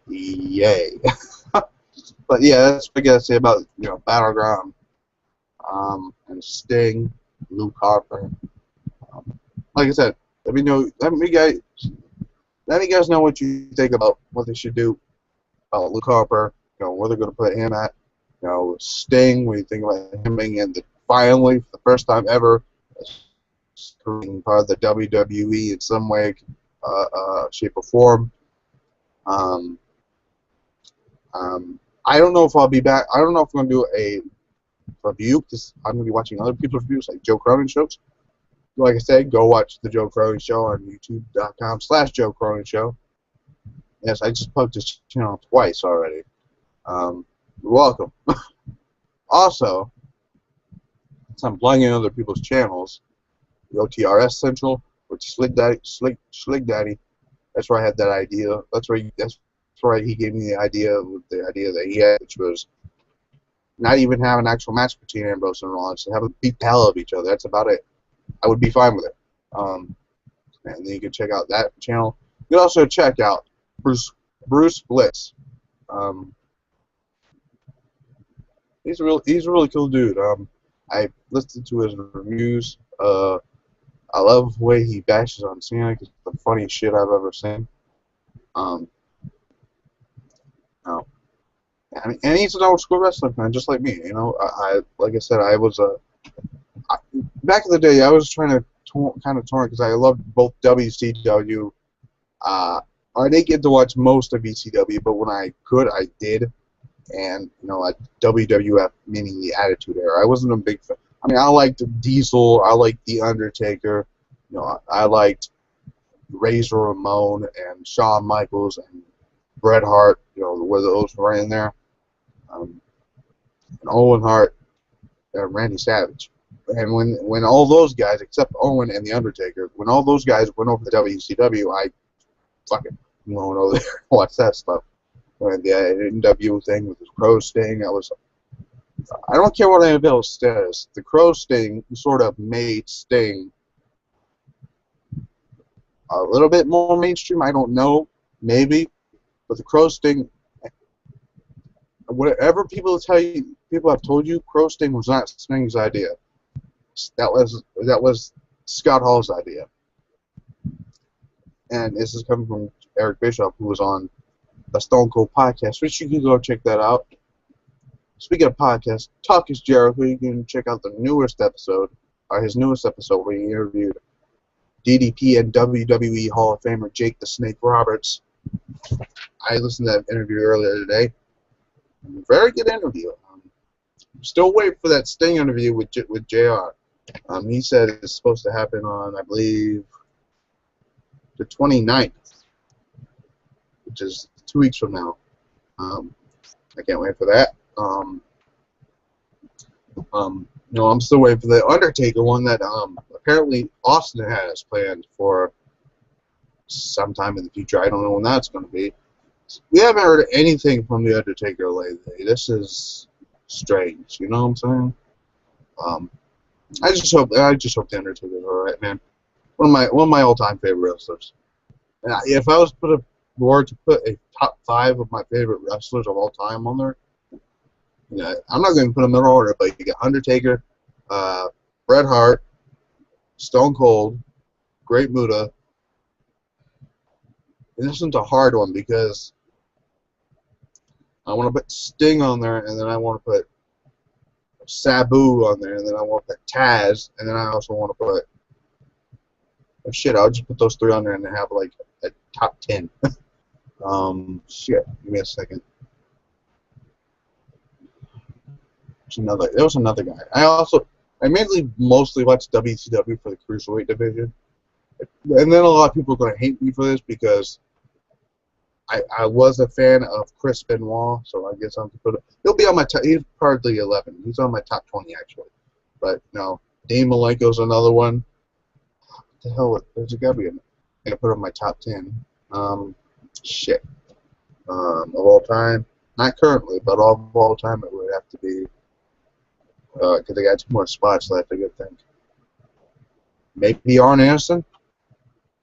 [SPEAKER 1] Yay. But yeah, that's what I gotta say about Battleground. And Sting, Luke Harper. Like I said, let me guys know what you think about what they should do about Luke Harper. Where they're going to put him at. Sting, what do you think about him being in finally, for the first time ever, being part of the WWE in some way, shape, or form. I don't know if I'll be back. I don't know if I'm going to do a review, because I'm going to be watching other people's reviews, like Joe Cronin shows. Like I said, go watch the Joe Cronin Show on youtube.com/JoeCroninShow. Yes, I just plugged this channel twice already. You're welcome. Also, since I'm plugging other people's channels, the OTRSCentral, which Slig Daddy, that's where I had that idea. That's where he gave me the idea that he had, which was not even have an actual match between Ambrose and Rollins, and have them beat the hell out of each other. That's about it. I would be fine with it. And then you can check out that channel. You can also check out Bruce Blitz. He's a really cool dude. I listened to his reviews. I love the way he bashes on Cena. It's the funniest shit I've ever seen. And he's an old school wrestling fan, just like me. Like I said, back in the day, I was trying to kind of torn because I loved both WCW. I didn't get to watch most of ECW, but when I could, I did. And like WWF, meaning the Attitude Era, I wasn't a big fan. I mean, I liked Diesel, I liked The Undertaker, I liked Razor Ramon and Shawn Michaels and Bret Hart, where those were in there, and Owen Hart and Randy Savage. And when all those guys, except Owen and The Undertaker, when all those guys went over to WCW, I fucking went over there and watched that stuff. And the NW thing with the Crow Sting, I don't care what anybody else says. The Crow Sting sort of made Sting a little bit more mainstream. I don't know, maybe, but the Crow Sting, whatever people have told you, Crow Sting was not Sting's idea. That was Scott Hall's idea. And this is coming from Eric Bischoff, who was on the Stone Cold podcast, which you can go check that out. Speaking of podcasts, Talk is Jericho. You can check out the newest episode, his newest episode, where he interviewed DDP and WWE Hall of Famer Jake the Snake Roberts. I listened to that interview earlier today. Very good interview. Still waiting for that Sting interview with JR. He said it's supposed to happen on, I believe, the 29th, which is 2 weeks from now. I can't wait for that. I'm still waiting for the Undertaker one that apparently Austin has planned for sometime in the future. I don't know when that's going to be. We haven't heard anything from the Undertaker lately. This is strange. You know what I'm saying? I just hope the Undertaker's all right, man. One of my all-time favorite wrestlers. And if I was to put a top 5 of my favorite wrestlers of all time on there, I'm not going to put them in order, but you got Undertaker, Bret Hart, Stone Cold, Great Muta. And this one's a hard one because I want to put Sting on there, and then I want to put Sabu on there, and then I want to put Taz, and then I also want to put... Oh, shit, I'll just put those 3 on there and have like a top 10. Shit, give me a second. There was another guy. I mostly watched WCW for the Cruiserweight division. And then a lot of people are going to hate me for this because I was a fan of Chris Benoit, so I guess I'm going to put it. He'll be on my top. He's partly 11. He's on my top 20, actually. But, no, Dean Malenko's another one. What the hell? There's got to be I'm going to put on my top 10. Shit. Of all time. Not currently, but of all time it would have to be. Because they got 2 more spots left, I could think. Maybe Arn Anderson.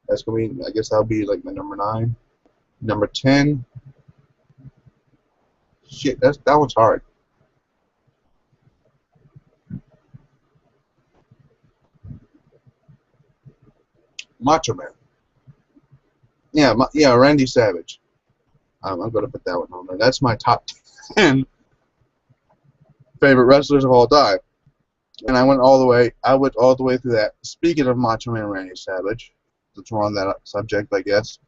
[SPEAKER 1] That's going to be, I guess that'll be like my number 9. Number 10. Shit, that one's hard. Macho Man. Yeah, Randy Savage. I'm going to put that one on there. That's my top 10 favorite wrestlers of all time. And I went all the way through that. Speaking of Macho Man Randy Savage, since we're on that subject, I guess.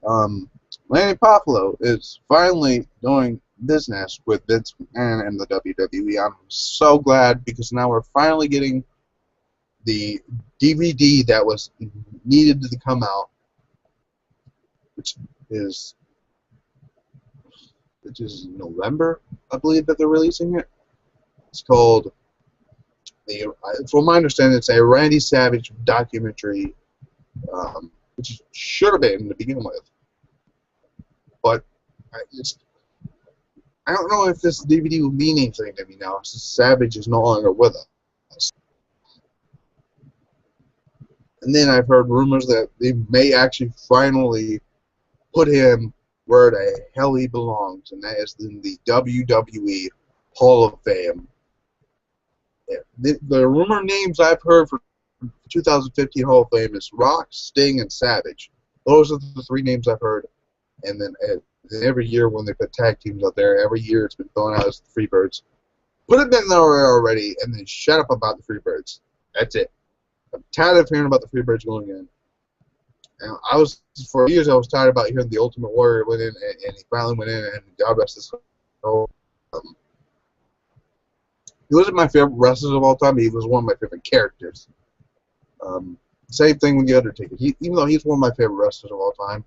[SPEAKER 1] Lanny Poffo is finally doing business with Vince McMahon and the WWE. I'm so glad because now we're finally getting the DVD that was needed to come out, which is November, I believe, that they're releasing it. It's called, from my understanding, it's a Randy Savage documentary, which should have been to begin with. But I don't know if this DVD will mean anything to me now, since Savage is no longer with us. And then I've heard rumors that they may actually finally put him where the hell he belongs, and that is in the WWE Hall of Fame. The rumor names I've heard for 2015 Hall of Fame is Rock, Sting, and Savage. Those are the 3 names I've heard. And then every year when they put tag teams out there, every year it's been thrown out as the Freebirds. Put them in there already, and then shut up about the Freebirds. That's it. I'm tired of hearing about the Freebirds going in. And for years, I was tired about hearing the Ultimate Warrior went in, and he finally went in, and God rest his soul. He wasn't my favorite wrestler of all time, but he was one of my favorite characters. Same thing with The Undertaker. Even though he's one of my favorite wrestlers of all time,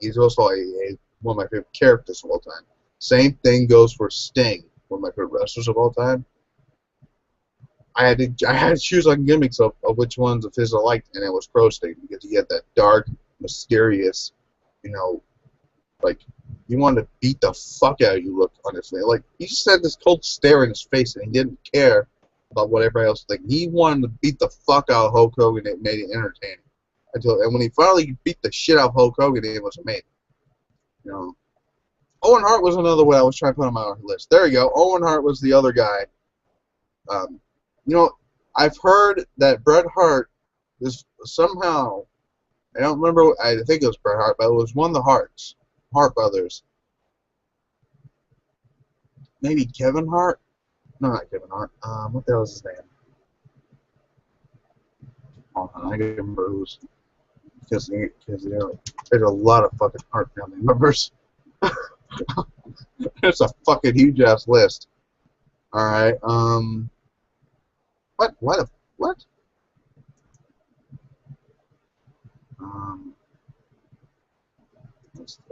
[SPEAKER 1] he's also one of my favorite characters of all time. Same thing goes for Sting, one of my favorite wrestlers of all time. I had to choose on gimmicks of which ones of his I liked, and it was Pro Sting because he had that dark, mysterious, like he wanted to beat the fuck out of you look on his face. Like he just had this cold stare in his face, and he didn't care about what everybody else think. He wanted to beat the fuck out of Hulk Hogan, and it made it entertaining. And when he finally beat the shit out of Hulk Hogan, it was amazing. Owen Hart was another one I was trying to put on my list. There you go. Owen Hart was the other guy. I've heard that Bret Hart is somehow I don't remember. I think it was Bret Hart, but it was one of the Hart brothers. Maybe Kevin Hart? No, not Kevin Hart. What the hell is his name? Hold on, I can remember who's because there's a lot of fucking Hart family members. There's a fucking huge ass list. All right. What? What?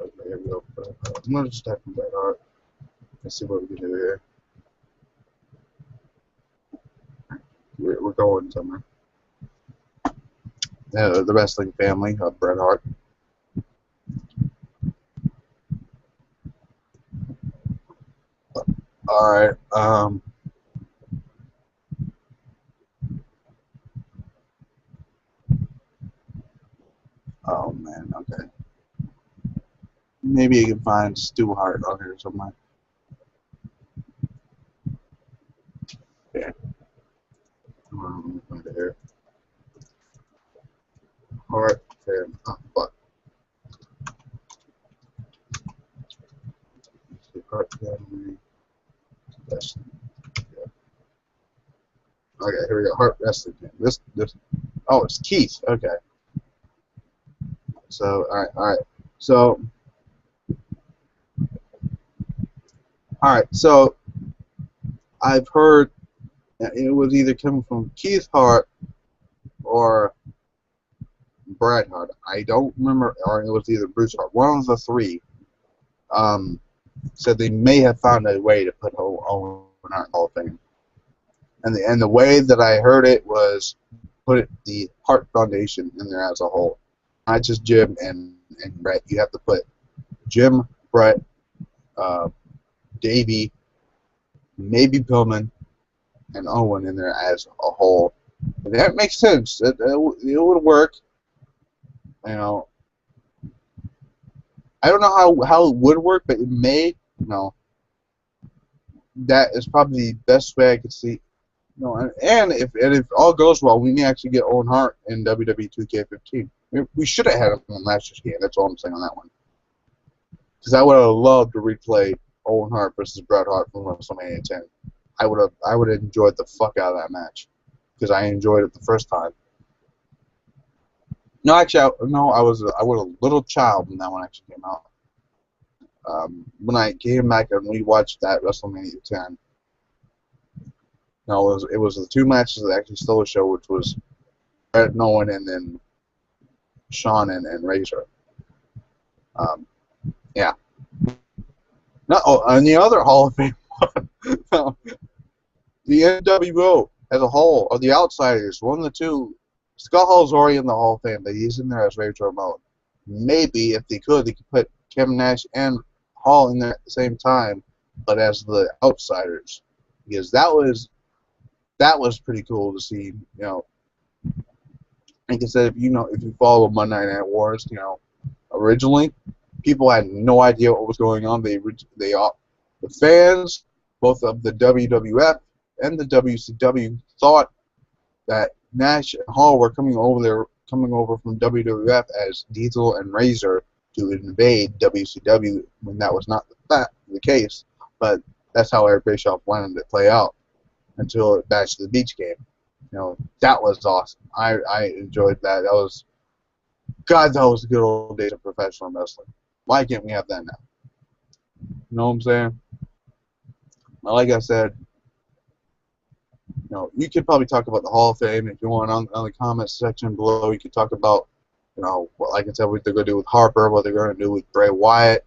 [SPEAKER 1] Okay, here we go. I'm gonna just type in Bret Hart. Let's see what we can do here. We're going somewhere. The wrestling family of Bret Hart. All right. Oh man. Okay. Maybe you can find Stu Hart on here somewhere. Yeah. Find it here. Hart family. Oh fuck. Hart family. Wrestling. Yeah. Okay, here we go. Hart wrestling. This. Oh, it's Keith. Okay. So, all right. So, all right. So, I've heard it was either coming from Keith Hart or Bret Hart. I don't remember, or it was either Bruce Hart. One of the three said they may have found a way to put Owen Hart in the Hall of Fame. And the way that I heard it was put the Hart Foundation in there as a whole. Not just Jim and Bret. You have to put Jim, Bret, Davey, maybe Pillman, and Owen in there as a whole. And that makes sense. It would work. You know, I don't know how it would work, but it may. You know, that is probably the best way I could see. You know, and if all goes well, we may actually get Owen Hart in WWE 2K15. We should have had him in last year's game. That's all I'm saying on that one. Because I would have loved to replay Owen Hart versus Bret Hart from WrestleMania 10. I would have enjoyed the fuck out of that match because I enjoyed it the first time. No, actually, I was a little child when that one actually came out. When I came back and we watched that WrestleMania 10, no, it was the two matches that actually stole the show, which was Bret and Owen and then Shawn and Razor. Yeah. No, and the other Hall of Fame one, the NWO as a whole, or the Outsiders, one of the two. Scott Hall's already in the Hall of Fame, but he's in there as Razor Ramon. Maybe if they could put Kevin Nash and Hall in there at the same time, but as the Outsiders, because that was pretty cool to see. You know, like I said, if you follow Monday Night Wars, you know, originally people had no idea what was going on. The fans, both of the WWF and the WCW, thought that Nash and Hall were coming over from WWF as Diesel and Razor to invade WCW when that was not the case. But that's how Eric Bischoff wanted it to play out until Bash to the Beach came. You know, that was awesome. I enjoyed that. That was the good old days of professional wrestling. Why can't we have that now? You know what I'm saying? Like I said, you know, you could probably talk about the Hall of Fame if you want on the comment section below. You could talk about, you know, like I said, what they're going to do with Harper, what they're going to do with Bray Wyatt,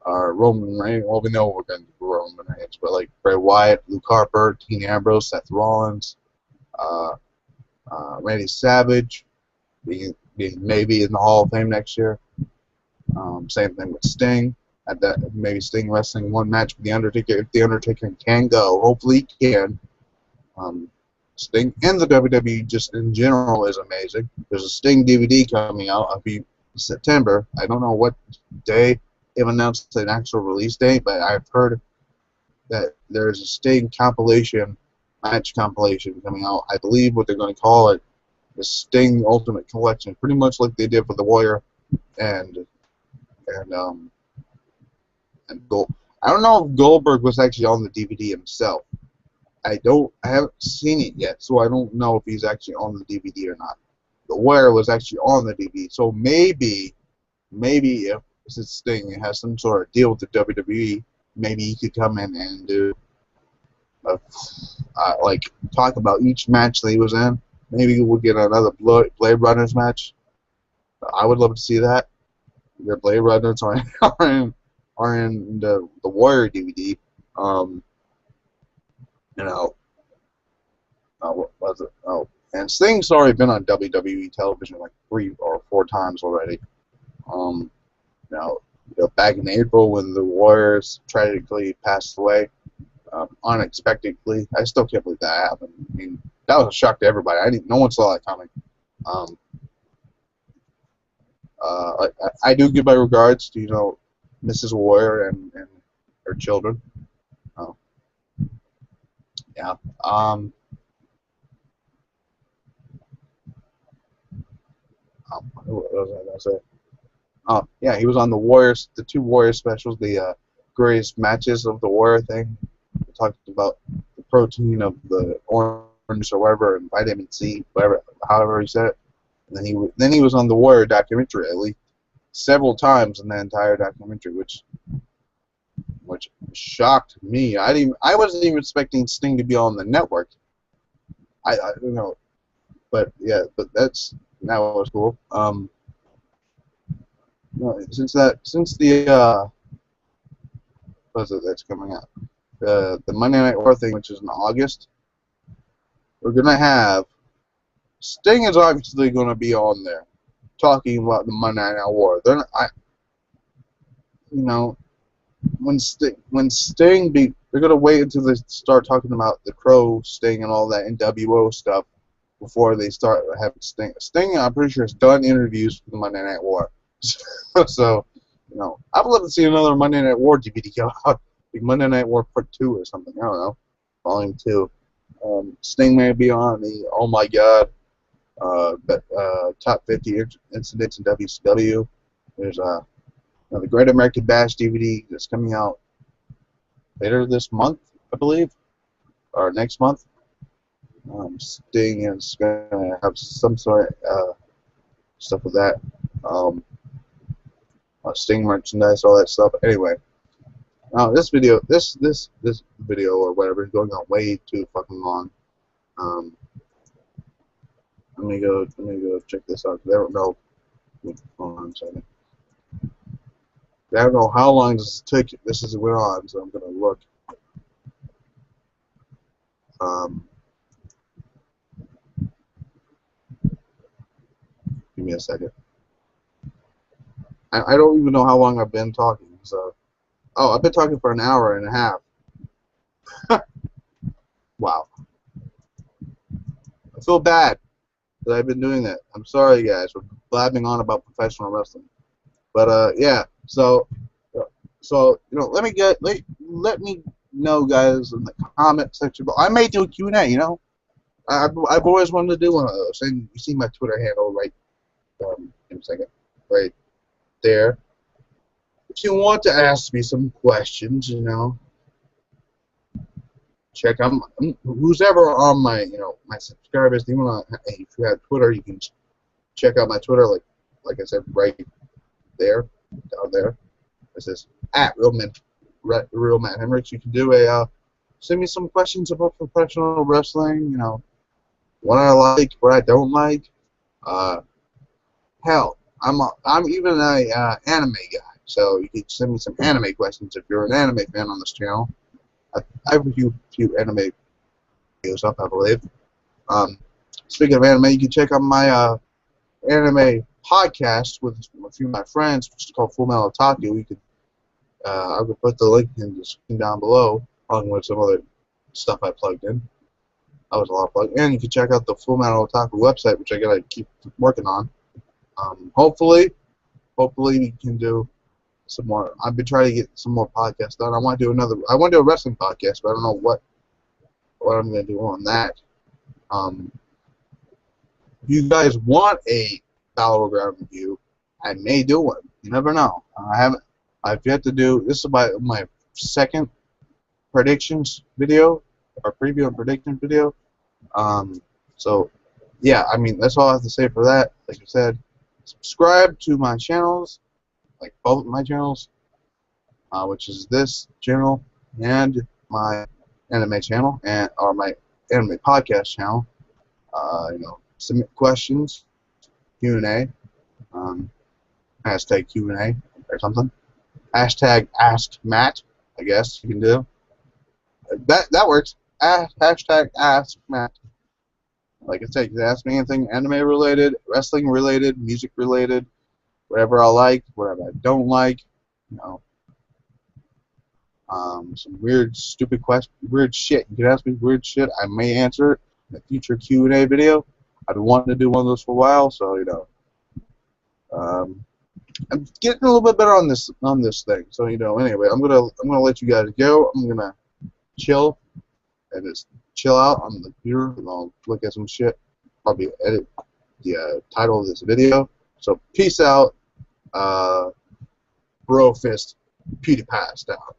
[SPEAKER 1] or Roman Reigns. Well, we know what we're going to do with Roman Reigns, but like Bray Wyatt, Luke Harper, Dean Ambrose, Seth Rollins, Randy Savage, being maybe in the Hall of Fame next year. Same thing with Sting. At that, maybe Sting wrestling one match with The Undertaker if The Undertaker can go. Hopefully he can. Sting and the WWE just in general is amazing. There's a Sting DVD coming out. It'll be September. I don't know what day they've announced an actual release date, but I've heard that there's a Sting match compilation coming out. I believe what they're going to call it the Sting Ultimate Collection, pretty much like they did for the Warrior and Gold. I don't know if Goldberg was actually on the DVD himself. I haven't seen it yet, so I don't know if he's actually on the DVD or not. The Warrior was actually on the DVD, so maybe if since Sting has some sort of deal with the WWE, maybe he could come in and do like talk about each match that he was in. Maybe we'll get another Blade Runners match. I would love to see that. The Blade Runners are in the Warrior DVD. You know, what was it? Oh, and Sting's already been on WWE television like 3 or 4 times already. You know, back in April when the Warriors tragically passed away, unexpectedly. I still can't believe that happened. I mean, that was a shock to everybody. No one saw that coming. I do give my regards to, you know, Mrs. Warrior and her children. Yeah. What was I gonna say? Oh, yeah, he was on the Warriors, the 2 Warrior specials, the greatest matches of the Warrior thing. We talked about the protein of the orange or whatever, and vitamin C, whatever, however he said it. And then he was on the Warrior documentary at least several times in the entire documentary, which shocked me. I wasn't even expecting Sting to be on the network. I don't know, but yeah, but that was cool. Since the what is it that's coming out? The Monday Night War thing, which is in August, we're gonna have Sting is obviously gonna be on there talking about the Monday Night War. They're not, you know, when Sting they're gonna wait until they start talking about the Crow Sting and all that NWO stuff before they start having Sting. Sting, I'm pretty sure, has done interviews for the Monday Night War. So, you know, I'd love to see another Monday Night War DVD come out, like Monday Night War Part 2 or something. I don't know, Volume 2. Sting may be on the Oh My God, Top 50 Incidents in WCW. There's the Great American Bash DVD that's coming out later this month, I believe, or next month. Sting is gonna have some sort of stuff with that. Sting merchandise, all that stuff. Anyway, this video or whatever is going on way too fucking long. Let me go check this out. I don't know. Hold on a second. I don't know how long this went on, so I'm gonna look. Give me a second. I don't even know how long I've been talking. So, I've been talking for an hour and a half. Wow. I feel bad that I've been doing that. I'm sorry, guys, for blabbing on about professional wrestling. But yeah. So you know, let me know, guys, in the comment section. I may do a Q&A. You know, I've always wanted to do one of those. And you see my Twitter handle right. In a second, right there. If you want to ask me some questions, you know, check out who's ever on my, you know, my subscribers. If you have Twitter, you can check out my Twitter, like I said, right there, down there. It says @Real Matt Hemricks. You can do send me some questions about professional wrestling. You know, what I like, what I don't like. Hell, I'm even a anime guy, so you can send me some anime questions if you're an anime fan on this channel. I have a few anime videos up, I believe. Speaking of anime, you can check out my anime podcast with a few of my friends, which is called FullMetalOtaku. You could I will put the link in the description down below, along with some other stuff I plugged in. That was a lot of plug. And you can check out the FullMetalOtaku website, which I gotta keep working on. Hopefully we can do some more. I've been trying to get some more podcasts done. I want to do a wrestling podcast, but I don't know what I'm gonna do on that. if you guys want a Battleground review, I may do one. You never know. I've yet to do. This is my second predictions video, or preview and prediction video. So yeah, I mean, that's all I have to say for that. Like I said, subscribe to my channels, like both of my channels, which is this channel and my anime channel, or my anime podcast channel. You know, submit questions, Q&A, hashtag Q&A or something. Hashtag Ask Matt, I guess you can do. That works. Hashtag Ask Matt. Like I said, you can ask me anything anime related, wrestling related, music related, whatever I like, whatever I don't like. You know, some weird, stupid question, weird shit. You can ask me weird shit. I may answer it in a future Q&A video. I've been wanting to do one of those for a while, so you know. I'm getting a little bit better on this thing. So you know, anyway, I'm gonna let you guys go. I'm gonna chill and just chill out on the computer, and I'll look at some shit. Probably edit the title of this video. So peace out, bro fist, PewDiePie style.